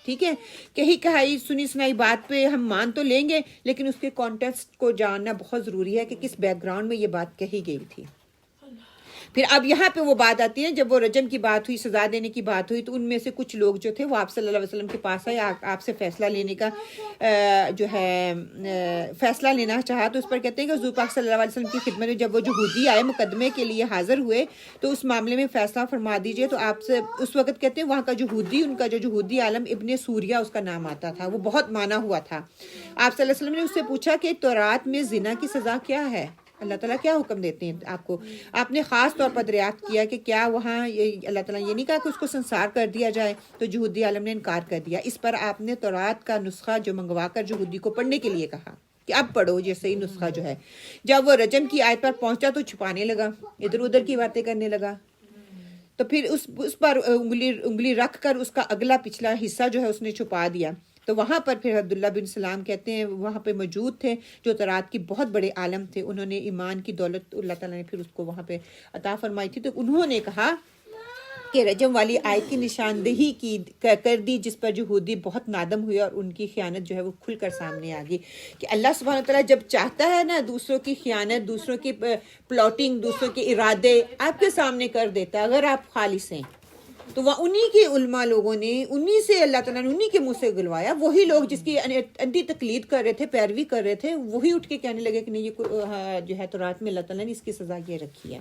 ٹھیک ہے، کہی سنی سنائی بات پہ ہم مان تو لیں گے لیکن اس کے کانٹیکسٹ کو جاننا بہت ضروری ہے کہ کس بیک گراؤنڈ میں یہ بات کہی گئی تھی. پھر اب یہاں پہ وہ بات آتی ہے، جب وہ رجم کی بات ہوئی، سزا دینے کی بات ہوئی، تو ان میں سے کچھ لوگ جو تھے وہ آپ صلی اللہ علیہ وسلم کے پاس آئے، آپ سے فیصلہ لینے کا جو ہے فیصلہ لینا چاہا. تو اس پر کہتے ہیں کہ حضور پاک صلی اللہ علیہ وسلم کی خدمت میں جب وہ یہودی آئے مقدمے کے لیے حاضر ہوئے تو اس معاملے میں فیصلہ فرما دیجئے. تو آپ سے اس وقت کہتے ہیں وہاں کا یہودی، ان کا جو یہودی عالم ابن سوریہ اس کا نام آتا تھا، وہ بہت مانا ہوا تھا. آپ صلی اللہ علیہ وسلم نے اس سے پوچھا کہ تورات میں زنا کی سزا کیا ہے، اللہ تعالیٰ کیا حکم دیتے ہیں آپ کو. آپ نے خاص طور پر دریافت کیا کہ کیا وہاں اللہ تعالیٰ یہ نہیں کہا کہ اس کو سنسار کر دیا جائے. تو یہودی عالم نے انکار کر دیا. اس پر آپ نے تورات کا نسخہ جو منگوا کر یہودی کو پڑھنے کے لیے کہا کہ اب پڑھو یہ صحیح نسخہ جو ہے. جب وہ رجم کی آیت پر پہنچا تو چھپانے لگا، ادھر ادھر کی باتیں کرنے لگا. تو پھر اس پر انگلی رکھ کر اس کا اگلا پچھلا حصہ جو ہے اس نے چھپا دیا. تو وہاں پر پھر عبداللہ بن سلام کہتے ہیں وہاں پہ موجود تھے جو تورات کی بہت بڑے عالم تھے، انہوں نے ایمان کی دولت اللہ تعالیٰ نے پھر اس کو وہاں پہ عطا فرمائی تھی. تو انہوں نے کہا کہ رجم والی آیت کی نشاندہی کر دی جس پر یہودی بہت نادم ہوئے اور ان کی خیانت جو ہے وہ کھل کر سامنے آ گئی. کہ اللہ سبحانہ وتعالیٰ جب چاہتا ہے نا دوسروں کی خیانت، دوسروں کی پلاٹنگ، دوسروں کے ارادے آپ کے سامنے کر دیتا ہے اگر آپ خالص ہیں. تو وہ انہی کے علماء لوگوں نے انہی سے اللہ تعالیٰ نے انہی کے منہ سے گلوایا. وہی لوگ جس کی انتی تقلید کر رہے تھے، پیروی کر رہے تھے، وہی اٹھ کے کہنے لگے کہ نہیں یہ جو ہے تورات میں اللہ تعالیٰ نے اس کی سزا یہ رکھی ہے.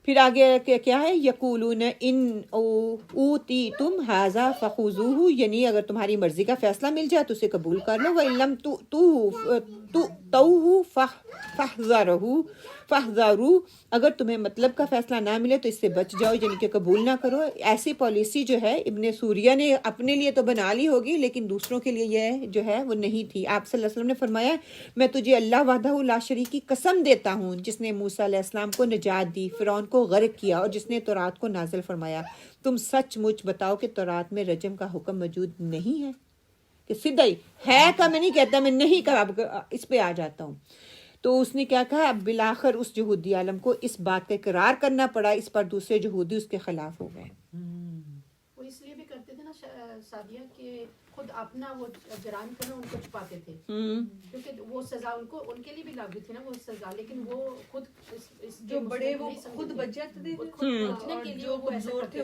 پھر آگے کیا ہے، یقولون ان اوتیتم ھذا فخذوہ، یعنی اگر تمہاری مرضی کا فیصلہ مل جائے تو اسے قبول کر لو، وَإِن لَمْ تُؤْتُوہ فاحذروا، اگر تمہیں مطلب کا فیصلہ نہ ملے تو اس سے بچ جاؤ، یعنی کہ قبول نہ کرو. ایسی پالیسی جو ہے ابن سوریہ نے اپنے لیے تو بنا لی ہوگی لیکن دوسروں کے لیے یہ جو ہے وہ نہیں تھی. آپ صلی اللہ علیہ وسلم نے فرمایا میں تجھے اللہ وحدہ لا شریک کی قسم دیتا ہوں جس نے موسیٰ علیہ السلام کو نجات دی، فرعون کو غرق کیا اور جس نے تورات کو نازل فرمایا. تم سچ مچ بتاؤ کہ تورات میں رجم کا حکم موجود نہیں ہے. کہ سیدھا ہی ہے کا میں نہیں کہتا، میں نہیں کہا، اس پہ آ جاتا ہوں. تو اس نے کیا کہا، اب بالآخر اس یہودی عالم کو اس بات کا اقرار کرنا پڑا. اس پر دوسرے یہودی اس کے خلاف ہو گئے. وہ اس لیے بھی کرتے تھے نا سادیہ کہ خود اپنا وہ جرائم کرنا ان کو چھپاتے تھے کیونکہ وہ سزا ان کو ان کے لیے بھی لاگو تھی نا وہ سزا, لیکن وہ خود جو بڑے وہ خود بچت تھے, بچنے کے لیے وہ ایسا کرتے تھے,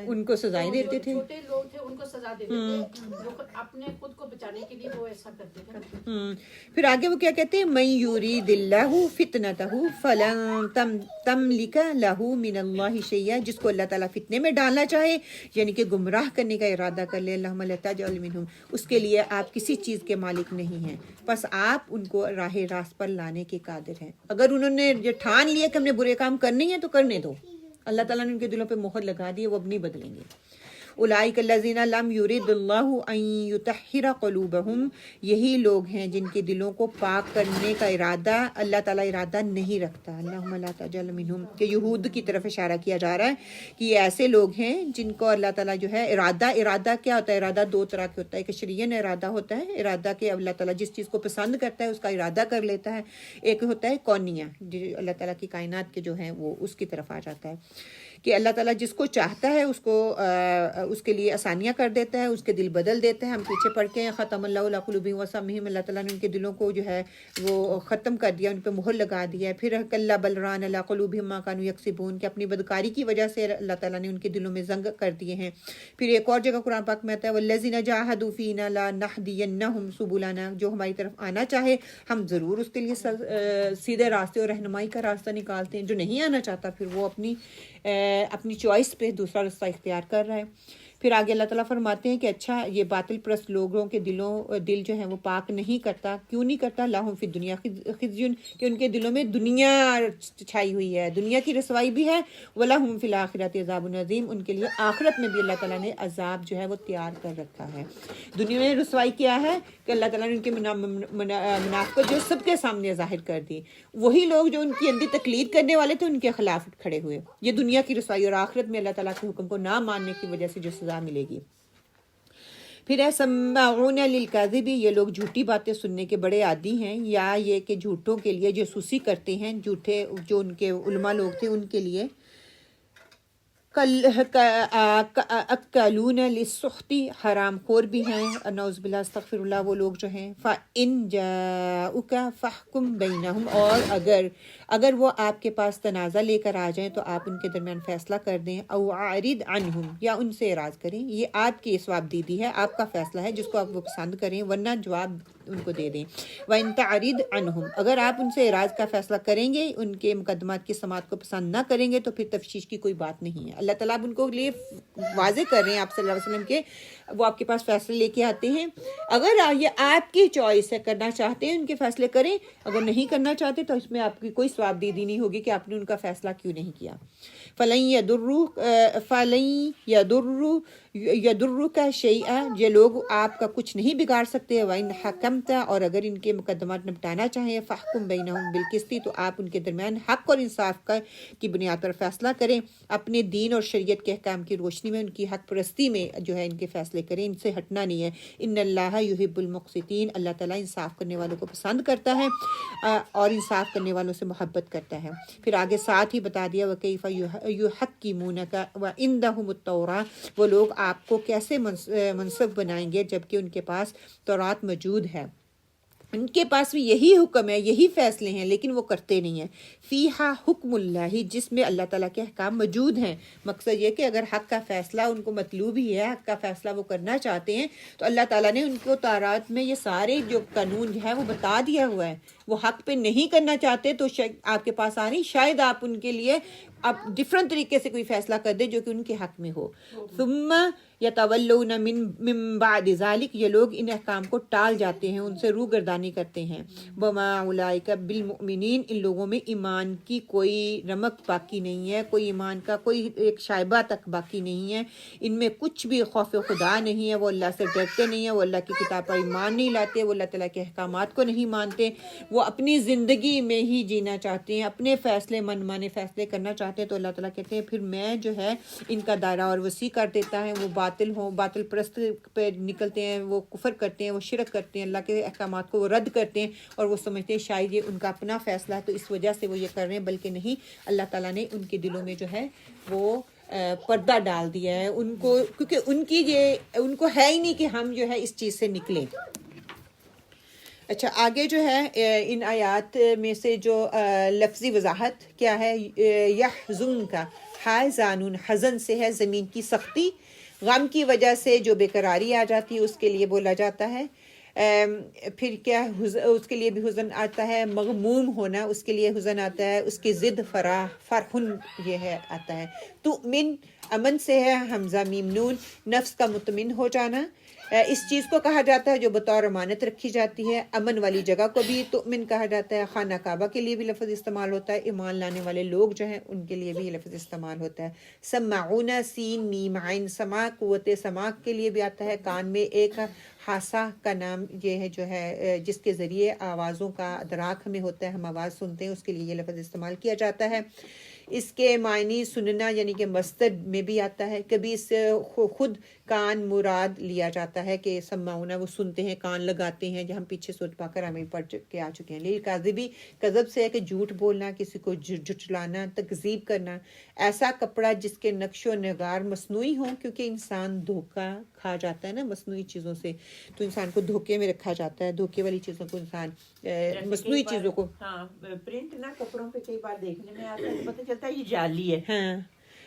ان کو سزائیں دیتے تھے. چھوٹے لوگ تھے ان کو سزا دیتے تھے, جو اپنے خود کو بچانے کے لیے وہ ایسا کرتے تھے. پھر آگے وہ کیا کہتے ہیں, من یرید اللہ فتنتہ فلن تملک لہ من اللہ شیئا, جس کو اللہ تعالیٰ فتنے میں ڈالنا چاہے یعنی کہ گمراہ کرنے کا ارادہ کر لے, اللہم لا تجعل منہم, اس کے لیے آپ کسی چیز کے مالک نہیں ہیں, بس آپ ان کو راہ راست پر لانے کے قادر ہیں. اگر انہوں نے یہ ٹھان لیا کہ ہم نے برے کام کرنے ہیں تو کرنے دو, اللہ تعالیٰ نے ان کے دلوں پہ مہر لگا دی ہے, وہ اب نہیں بدلیں گے. اولئک الذین لم یرد اللہ ان یطہر قلوبہم, یہی لوگ ہیں جن کے دلوں کو پاک کرنے کا ارادہ اللہ تعالیٰ ارادہ نہیں رکھتا. اللہم لا تجعل منہم, کہ یہود کی طرف اشارہ کیا جا رہا ہے کہ یہ ایسے لوگ ہیں جن کو اللہ تعالیٰ جو ہے ارادہ کیا ہوتا ہے, ارادہ دو طرح کے ہوتا ہے, ایک شرعین ارادہ ہوتا ہے, ارادہ کہ اللہ تعالیٰ جس چیز کو پسند کرتا ہے اس کا ارادہ کر لیتا ہے, ایک ہوتا ہے کونیہ جو اللہ تعالیٰ کی کائنات کے جو ہیں وہ اس کی طرف آ جاتا ہے کہ اللہ تعالیٰ جس کو چاہتا ہے اس کو اس کے لیے آسانیاں کر دیتا ہے, اس کے دل بدل دیتا ہے. ہم پیچھے پڑھ کے ختم اللہ علی قلوبہم وسمعہم, اللہ تعالیٰ نے ان کے دلوں کو جو ہے وہ ختم کر دیا, ان پہ مہر لگا دیا ہے. پھر کلا بل ران علی قلوبہم ما کانوا یکسبون, کہ اپنی بدکاری کی وجہ سے اللہ تعالیٰ نے ان کے دلوں میں زنگ کر دیے ہیں. پھر ایک اور جگہ قرآن پاک میں آتا ہے والذین جاہدوا فینا لنہدینہم سبلنا, جو ہماری طرف آنا چاہے ہم ضرور اس کے لیے سیدھے راستے اور رہنمائی کا راستہ نکالتے ہیں, جو نہیں آنا چاہتا پھر وہ اپنی چوائس پہ دوسرا راستہ اختیار کر رہا ہے. پھر آگے اللہ تعالیٰ فرماتے ہیں کہ اچھا یہ باطل پرست لوگوں کے دل جو ہیں وہ پاک نہیں کرتا, کیوں نہیں کرتا, لہم فی الدنیا خزی, کہ ان کے دلوں میں دنیا چھائی ہوئی ہے, دنیا کی رسوائی بھی ہے, ولہم فی الآخرۃ عذاب عظیم, ان کے لیے آخرت میں بھی اللہ تعالیٰ نے عذاب جو ہے وہ تیار کر رکھا ہے. دنیا میں رسوائی کیا ہے کہ اللہ تعالیٰ نے ان کے منافقت جو سب کے سامنے ظاہر کر دی, وہی لوگ جو ان کی اندھی تقلید کرنے والے تھے ان کے خلاف کھڑے ہوئے, یہ دنیا کی رسوائی, اور آخرت میں اللہ تعالیٰ کے حکم کو نہ ماننے کی وجہ سے جو سزا ملے گی. پھر ہے سماعون للکاذب, یہ لوگ جھوٹی باتیں سننے کے بڑے عادی ہیں, یا یہ کہ جھوٹوں کے لیے جاسوسی کرتے ہیں, جھوٹے جو ان کے علماء لوگ تھے ان کے لیے. اکلون للسحت, حرام خور بھی ہیں, نعوذ باللہ استغفر اللہ, وہ لوگ جو ہیں. فإن جاؤک فاحکم بینہم, اور اگر وہ آپ کے پاس تنازع لے کر آ جائیں تو آپ ان کے درمیان فیصلہ کر دیں. او اعرض عنہم, یا ان سے اعراض کریں, یہ آپ کی ثواب دیدی ہے, آپ کا فیصلہ ہے, جس کو آپ وہ پسند کریں, ورنہ جواب ان کو دے دیں. وَإِن تَعْرِضْ عَنْهُمْ, اگر آپ ان سے اعراض کا فیصلہ کریں گے, ان کے مقدمات کی سماعت کو پسند نہ کریں گے, تو پھر تفشیش کی کوئی بات نہیں ہے. اللہ تعالیٰ اب ان کو لیے واضح کر رہے ہیں آپ صلی اللہ علیہ وسلم کے, وہ آپ کے پاس فیصلے لے کے آتے ہیں, اگر یہ آپ کی چوائس ہے, کرنا چاہتے ہیں ان کے فیصلے کریں, اگر نہیں کرنا چاہتے تو اس میں آپ کی کوئی ثواب دیدی نہیں ہوگی کہ آپ نے ان کا فیصلہ کیوں نہیں کیا. فَلَن يَضُرُّكَ شَيْئًا, یہ لوگ آپ کا کچھ نہیں بگاڑ سکتے. وَإِنْ حَكَمْتَ, اور اگر ان کے مقدمات نپٹانا چاہیں, فَاحْكُمْ بَيْنَهُمْ بِالْقِسْطِ, تو آپ ان کے درمیان حق اور انصاف کی بنیاد پر فیصلہ کریں, اپنے دین اور شریعت کے احکام کی روشنی میں, ان کی حق پرستی میں جو ہے ان کے فیصلے کریں, ان سے ہٹنا نہیں ہے. ان اللہ یحب المقسطین, اللہ تعالیٰ انصاف کرنے والوں کو پسند کرتا ہے اور انصاف کرنے والوں سے محبت کرتا ہے. پھر آگے ساتھ ہی بتا دیا وَكَيْفَ يُحَكِّمُونَكَ وَعِندَهُمُ التَّوْرَاةُ, وہ لوگ آپ کو کیسے منصف بنائیں گے جبکہ ان کے پاس تورات موجود ہے. ان کے پاس بھی یہی حکم ہے, یہی فیصلے ہیں, لیکن وہ کرتے نہیں ہیں. فیہا حکم اللہ, جس میں اللہ تعالیٰ کے احکام موجود ہیں. مقصد یہ کہ اگر حق کا فیصلہ ان کو مطلوب ہی ہے, حق کا فیصلہ وہ کرنا چاہتے ہیں, تو اللہ تعالیٰ نے ان کو تورات میں یہ سارے جو قانون جو ہے وہ بتا دیا ہوا ہے. وہ حق پہ نہیں کرنا چاہتے تو آپ کے پاس آ رہی, شاید آپ ان کے لیے آپ ڈفرنٹ طریقے سے کوئی فیصلہ کر دیں جو کہ ان کے حق میں ہو. ثم یتولون من بعد ذلک, یہ لوگ ان احکام کو ٹال جاتے ہیں, ان سے روگردانی کرتے ہیں. وما اولئک بالمؤمنین, ان لوگوں میں ایمان کی کوئی رمق باقی نہیں ہے, کوئی ایمان کا کوئی ایک شائبہ تک باقی نہیں ہے, ان میں کچھ بھی خوف خدا نہیں ہے, وہ اللہ سے ڈرتے نہیں ہیں, وہ اللہ کی کتاب پر ایمان نہیں لاتے, وہ اللہ تعالیٰ کے احکامات کو نہیں مانتے, وہ اپنی زندگی میں ہی جینا چاہتے ہیں, اپنے فیصلے من مانے فیصلے کرنا چاہتے ہیں. تو اللہ تعالیٰ کہتے ہیں پھر میں جو ہے ان کا دائرہ اور وسیع کر دیتا ہے. وہ باطل پرست پہ نکلتے ہیں, وہ کفر کرتے ہیں, وہ شرک کرتے ہیں, اللہ کے احکامات کو وہ رد کرتے ہیں, اور وہ سمجھتے ہیں شاید یہ ان کا اپنا فیصلہ ہے تو اس وجہ سے وہ یہ کر رہے ہیں, بلکہ نہیں, اللہ تعالیٰ نے ان کے دلوں میں جو ہے وہ پردہ ڈال دیا ہے ان کو، کیونکہ ان کو ہے ہی نہیں کہ ہم جو ہے اس چیز سے نکلیں. اچھا آگے جو ہے ان آیات میں سے جو لفظی وضاحت کیا ہے، یحزن کا حزن، حزن سے ہے زمین کی سختی، غم کی وجہ سے جو بے قراری آ جاتی ہے اس کے لیے بولا جاتا ہے. پھر کیا اس کے لیے بھی حزن آتا ہے، مغموم ہونا اس کے لیے حزن آتا ہے، اس کی ضد فرحن یہ ہے آتا ہے. تؤمن امن سے ہے حمزہ میم نون، نفس کا مطمئن ہو جانا. اس چیز کو کہا جاتا ہے جو بطور امانت رکھی جاتی ہے. امن والی جگہ کو بھی تؤمن کہا جاتا ہے. خانہ کعبہ کے لیے بھی لفظ استعمال ہوتا ہے. ایمان لانے والے لوگ جو ہیں ان کے لیے بھی لفظ استعمال ہوتا ہے. سمعون سین میم عین، سماع قوت سماع کے لیے بھی آتا ہے. کان میں ایک حاسہ کا نام یہ ہے جو ہے جس کے ذریعے آوازوں کا ادراک ہمیں ہوتا ہے، ہم آواز سنتے ہیں، اس کے لیے یہ لفظ استعمال کیا جاتا ہے. اس کے معنی سننا یعنی کہ مصدر میں بھی آتا ہے. کبھی اس سے خود کان مراد لیا جاتا ہے کہ سمعون وہ سنتے ہیں، کان لگاتے ہیں، جو ہم پیچھے سورۃ بقرہ میں پڑھ کے آ چکے ہیں. للکاذبی، کذب سے ہے کہ جھوٹ بولنا، کسی کو جھٹلانا، تکذیب کرنا. ایسا کپڑا جس کے نقش و نگار مصنوعی ہوں، کیونکہ انسان دھوکہ کھا جاتا ہے نا مصنوعی چیزوں سے، تو انسان کو دھوکے میں رکھا جاتا ہے. دھوکے والی چیزوں کو انسان مصنوعی چیزوں کو پرنٹ نہ کپڑوں پہ کئی بار دیکھنے میں آتا ہے، پتہ چلتا ہے یہ جعلی ہے. ہاں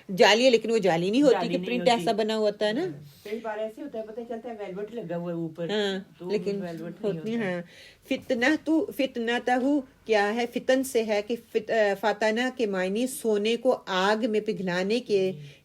جعلی ہے، لیکن وہ جعلی نہیں ہوتی کہ پرنٹ ایسا بنا ہوتا ہے نا. کئی بار ایسے ہوتا ہے پتہ چلتا ہے ویلوٹ لگا ہوا ہے اوپر، ہاں لیکن ویلوٹ ہوتی ہاں. فتنہ کیا ہے؟ فتن سے ہے کہ فاتنہ کے معنی سونے کو آگ میں پگھلانے کے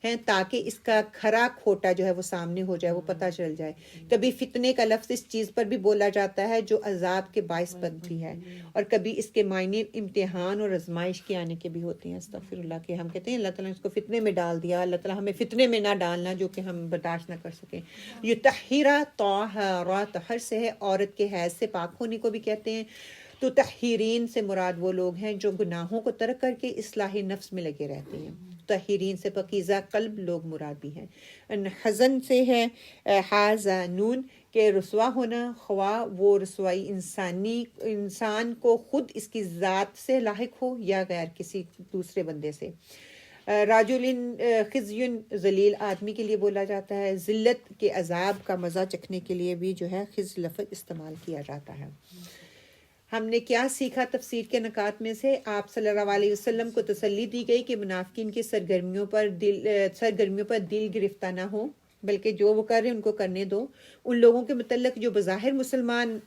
ہیں تاکہ اس کا کھرا کھوٹا جو ہے وہ سامنے ہو جائے، وہ پتہ چل جائے. کبھی فتنے کا لفظ اس چیز پر بھی بولا جاتا ہے جو عذاب کے باعث بنتی ہے، اور کبھی اس کے معنی امتحان اور آزمائش کے آنے کے بھی ہوتے ہیں. استغفر اللہ، کہ ہم کہتے ہیں اللہ تعالیٰ نے اس کو فتنے میں ڈال دیا، اللہ تعالیٰ ہمیں فتنے میں نہ ڈالنا جو کہ ہم برداشت نہ کر سکیں. یطہرہ طہارہ، طہر سے ہے عورت کے حیض سے پاک ہونے کو بھی کہتے ہیں. تو تحیرین سے مراد وہ لوگ ہیں جو گناہوں کو ترک کر کے اصلاح نفس میں لگے رہتے ہیں. تحیرین سے پاکیزہ قلب لوگ مراد بھی ہیں. حزن سے ہے حزنون کہ رسوا ہونا، خواہ وہ رسوائی انسان کو خود اس کی ذات سے لاحق ہو یا غیر کسی دوسرے بندے سے. راجل خزیٌ، ذلیل آدمی کے لیے بولا جاتا ہے. ذلت کے عذاب کا مزہ چکھنے کے لیے بھی جو ہے خز لفظ استعمال کیا جاتا ہے. ہم نے کیا سیکھا تفسیر کے نکات میں سے؟ آپ صلی اللہ علیہ وسلم کو تسلی دی گئی کہ منافقین کی سرگرمیوں پر دل گرفتہ نہ ہو، بلکہ جو وہ کر رہے ہیں ان کو کرنے دو. ان لوگوں کے متعلق جو بظاہر مسلمان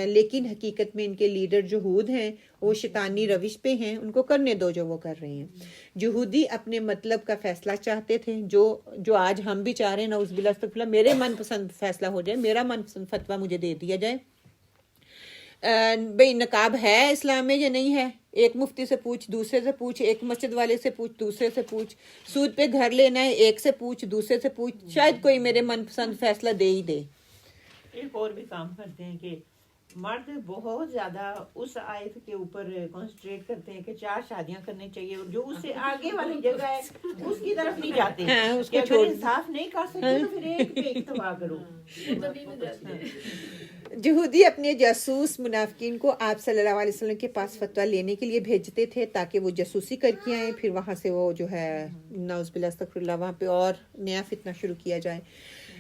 لیکن حقیقت میں ان کے لیڈر جہود ہیں، وہ شیطانی روش پہ ہیں، ان کو کرنے دو جو وہ کر رہے ہیں. جہودی اپنے مطلب کا فیصلہ چاہتے تھے، جو آج ہم بھی چاہ رہے ہیں، نعوذ باللہ استغفر اللہ، میرے من پسند فیصلہ ہو جائے، میرا من پسند فتویٰ مجھے دے دیا جائے. بھئی نقاب ہے اسلام میں یا نہیں ہے؟ ایک مفتی سے پوچھ، دوسرے سے پوچھ، ایک مسجد والے سے پوچھ، دوسرے سے پوچھ. سود پہ گھر لینا ہے، ایک سے پوچھ، دوسرے سے پوچھ، شاید کوئی میرے من پسند فیصلہ دے ہی دے. ایک اور بھی کام کرتے ہیں کہ مرد بہت زیادہ اس آیت کے اوپر کنسنٹریٹ کرتے ہیں کہ 4 شادیاں کرنی چاہیے، اور جو اس سے آگے والی جگہ ہے اس کی طرف نہیں جاتے. اس کو کہ چھوڑ اگر انصاف نہیں کر سکتے تو پھر ایک پہ اکتفا کرو. یہودی اپنے جاسوس منافقین کو آپ صلی اللہ علیہ وسلم کے پاس فتویٰ لینے کے لیے بھیجتے تھے تاکہ وہ جاسوسی کر کے آئیں، پھر وہاں سے وہ جو ہے نعوذ باللہ استغفر اللہ وہاں پہ اور نیا فتنہ شروع کیا جائے.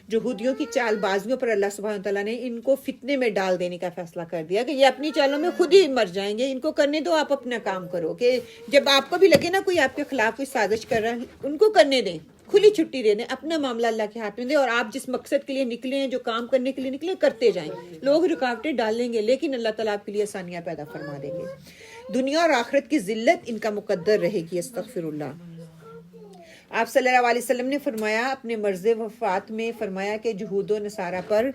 یہودیوں کی چال بازیوں پر اللہ سبحانہ تعالیٰ نے ان کو فتنے میں ڈال دینے کا فیصلہ کر دیا کہ یہ اپنی چالوں میں خود ہی مر جائیں گے، ان کو کرنے دو، آپ اپنا کام کرو. کہ جب آپ کو بھی لگے نا کوئی آپ کے خلاف کوئی سازش کر رہا ہے، ان کو کرنے دیں، کھلی چھٹی دے دیں، اپنا معاملہ اللہ کے ہاتھ میں دیں، اور آپ جس مقصد کے لیے نکلے ہیں، جو کام کرنے کے لیے نکلے، کرتے جائیں. لوگ رکاوٹیں ڈالیں گے لیکن اللہ تعالیٰ آپ کے لیے آسانیاں پیدا فرما دیں گے. دنیا اور آخرت کی ذلت ان کا مقدر رہے گی. استغفر اللہ. آپ صلی اللہ علیہ وسلم نے فرمایا، اپنے مرض وفات میں فرمایا کہ یہود و نصارہ پر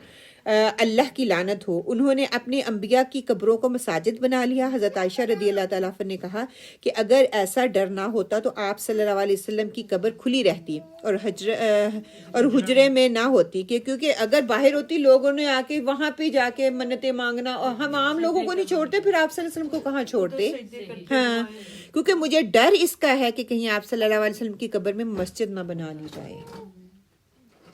اللہ کی لعنت ہو، انہوں نے اپنے انبیاء کی قبروں کو مساجد بنا لیا. حضرت عائشہ رضی اللہ تعالیٰ عنہا نے کہا کہ اگر ایسا ڈر نہ ہوتا تو آپ صلی اللہ علیہ وسلم کی قبر کھلی رہتی اور حجرے میں نہ ہوتی، کہ کیونکہ اگر باہر ہوتی لوگوں نے آ کے وہاں پہ جا کے منتیں مانگنا، اور ہم عام لوگوں کو نہیں چھوڑتے، پھر آپ صلی اللہ علیہ وسلم کو کہاں چھوڑتے. ہاں، کیونکہ مجھے ڈر اس کا ہے کہ کہیں آپ صلی اللہ علیہ وسلم کی قبر میں مسجد نہ بنا لی جائے.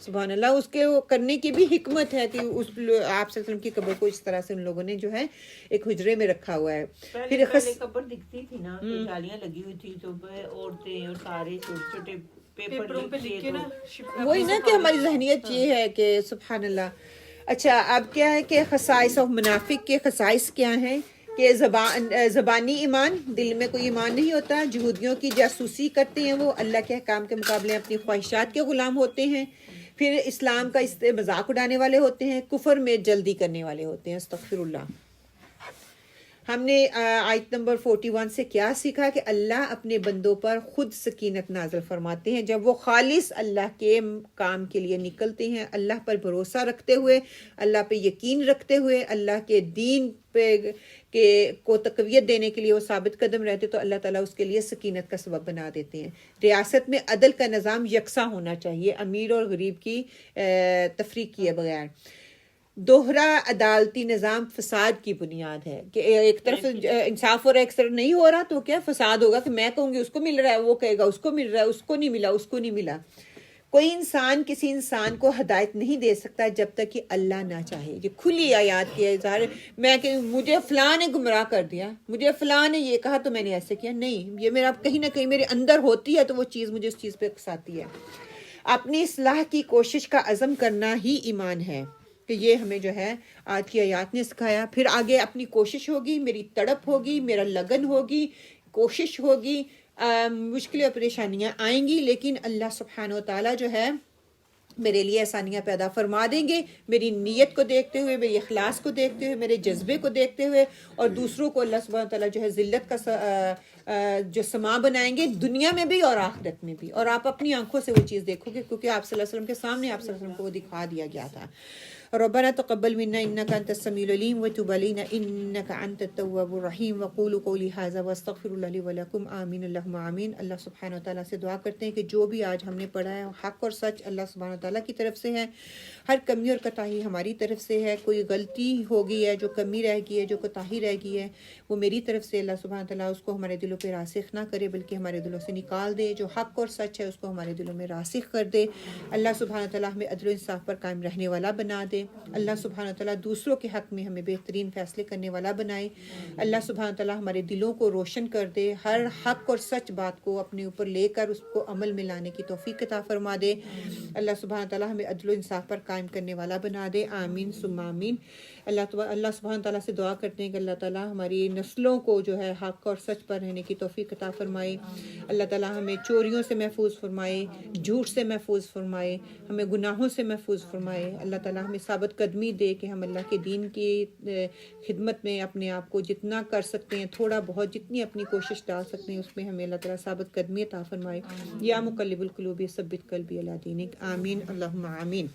سبحان اللہ. اس کے وہ کرنے کی بھی حکمت ہے کہ اس آپ صلی اللہ علیہ وسلم کی قبر کو اس طرح سے ان لوگوں نے جو ہے ایک حجرے میں رکھا ہوا ہے. پہلے قبر دکھتی تھی نا تو جالیاں لگی ہوئی تھی تو عورتیں اور سارے چھوٹے چھوٹے پیپروں پہ لکھ کے نا وہی نا کہ ہماری ذہنیت یہ ہے کہ سبحان اللہ. اچھا اب کیا ہے کہ خصائص اور منافق کے خصائص کیا ہیں کہ زبانی ایمان، دل میں کوئی ایمان نہیں ہوتا، یہودیوں کی جاسوسی کرتے ہیں، وہ اللہ کے احکام کے مقابلے اپنی خواہشات کے غلام ہوتے ہیں، پھر اسلام کا مذاق اڑانے والے ہوتے ہیں، کفر میں جلدی کرنے والے ہوتے ہیں. استغفر اللہ. ہم نے آیت نمبر 41 سے کیا سیکھا کہ اللہ اپنے بندوں پر خود سکینت نازل فرماتے ہیں جب وہ خالص اللہ کے کام کے لیے نکلتے ہیں، اللہ پر بھروسہ رکھتے ہوئے، اللہ پہ یقین رکھتے ہوئے، اللہ کے دین پہ کو تقویت دینے کے لیے وہ ثابت قدم رہتے تو اللہ تعالیٰ اس کے لیے سکینت کا سبب بنا دیتے ہیں. ریاست میں عدل کا نظام یکساں ہونا چاہیے، امیر اور غریب کی تفریق کیے بغیر. دوہرا عدالتی نظام فساد کی بنیاد ہے کہ ایک طرف انصاف ہو رہا ہے ایک طرف نہیں ہو رہا تو کیا فساد ہوگا کہ میں کہوں گی اس کو مل رہا ہے، وہ کہے گا اس کو مل رہا ہے، اس کو نہیں ملا، اس کو نہیں ملا. کوئی انسان کسی انسان کو ہدایت نہیں دے سکتا جب تک کہ اللہ نہ چاہے. یہ کھلی آیات کی اظہار. میں کہ مجھے فلاں نے گمراہ کر دیا، مجھے فلاں نے یہ کہا تو میں نے ایسے کیا، نہیں، یہ میرا کہیں نہ کہیں میرے اندر ہوتی ہے تو وہ چیز مجھے اس چیز پہ اکساتی ہے. اپنی اصلاح کی کوشش کا عزم کرنا ہی ایمان ہے کہ یہ ہمیں جو ہے آج کی آیات نے سکھایا. پھر آگے اپنی کوشش ہوگی، میری تڑپ ہوگی، میرا لگن ہوگی، کوشش ہوگی، مشکلیں اور پریشانیاں آئیں گی لیکن اللہ سبحانہ و تعالیٰ جو ہے میرے لیے آسانیاں پیدا فرما دیں گے، میری نیت کو دیکھتے ہوئے، میری اخلاص کو دیکھتے ہوئے، میرے جذبے کو دیکھتے ہوئے، اور دوسروں کو اللہ سبحانہ تعالیٰ جو ہے ذلت کا جو سما بنائیں گے دنیا میں بھی اور آخرت میں بھی. اور آپ اپنی آنکھوں سے وہ چیز دیکھو گے کیونکہ آپ صلی اللہ علیہ وسلم کے سامنے آپ صلی اللہ علیہ وسلم کو وہ دکھا دیا گیا تھا. ربنا تقبل منا انك انت السميع العليم وتب علينا انك انت التواب الرحيم وقولوا قولي هذا واستغفر الله لي ولكم آمین اللهم آمین. اللہ سبحانہ وتعالیٰ سے دعا کرتے ہیں کہ جو بھی آج ہم نے پڑھا ہے حق اور سچ اللہ سبحانہ وتعالیٰ کی طرف سے ہے، ہر کمی اور کوتاہی ہماری طرف سے ہے. کوئی غلطی ہو گئی ہے، جو کمی رہ گئی ہے، جو کوتاہی رہ گئی ہے وہ میری طرف سے. اللہ سبحانہ وتعالیٰ اس کو ہمارے دلوں پہ راسخ نہ کرے بلکہ ہمارے دلوں سے نکال دے. جو حق اور سچ ہے اس کو ہمارے دلوں میں راسخ کر دے. اللہ سبحانہ وتعالیٰ ہمیں عدل و انصاف پر قائم رہنے والا بنا دے. اللہ سبحانہ وتعالیٰ دوسروں کے حق میں ہمیں بہترین فیصلے کرنے والا بنائے. اللہ سبحانہ وتعالیٰ ہمارے دلوں کو روشن کر دے، ہر حق اور سچ بات کو اپنے اوپر لے کر اس کو عمل میں لانے کی توفیق عطا فرما دے. اللہ سبحانہ وتعالیٰ ہمیں عدل و انصاف پر قائم کرنے والا بنا دے. آمین ثم آمین. اللہ سبحانہ تعالیٰ سے دعا کرتے ہیں کہ اللہ تعالیٰ ہماری نسلوں کو جو ہے حق اور سچ پر رہنے کی توفیق عطا فرمائے. اللہ تعالیٰ ہمیں چوریوں سے محفوظ فرمائے، جھوٹ سے محفوظ فرمائے، ہمیں گناہوں سے محفوظ فرمائے. اللہ تعالیٰ ہمیں ثابت قدمی دے کہ ہم اللہ کے دین کی خدمت میں اپنے آپ کو جتنا کر سکتے ہیں، تھوڑا بہت جتنی اپنی کوشش ڈال سکتے ہیں اس میں ہمیں اللہ تعالیٰ ثابت قدمی عطا فرمائے. یا مقلب القلوب ثبت قلبی علی دینک. آمین اللہم آمین.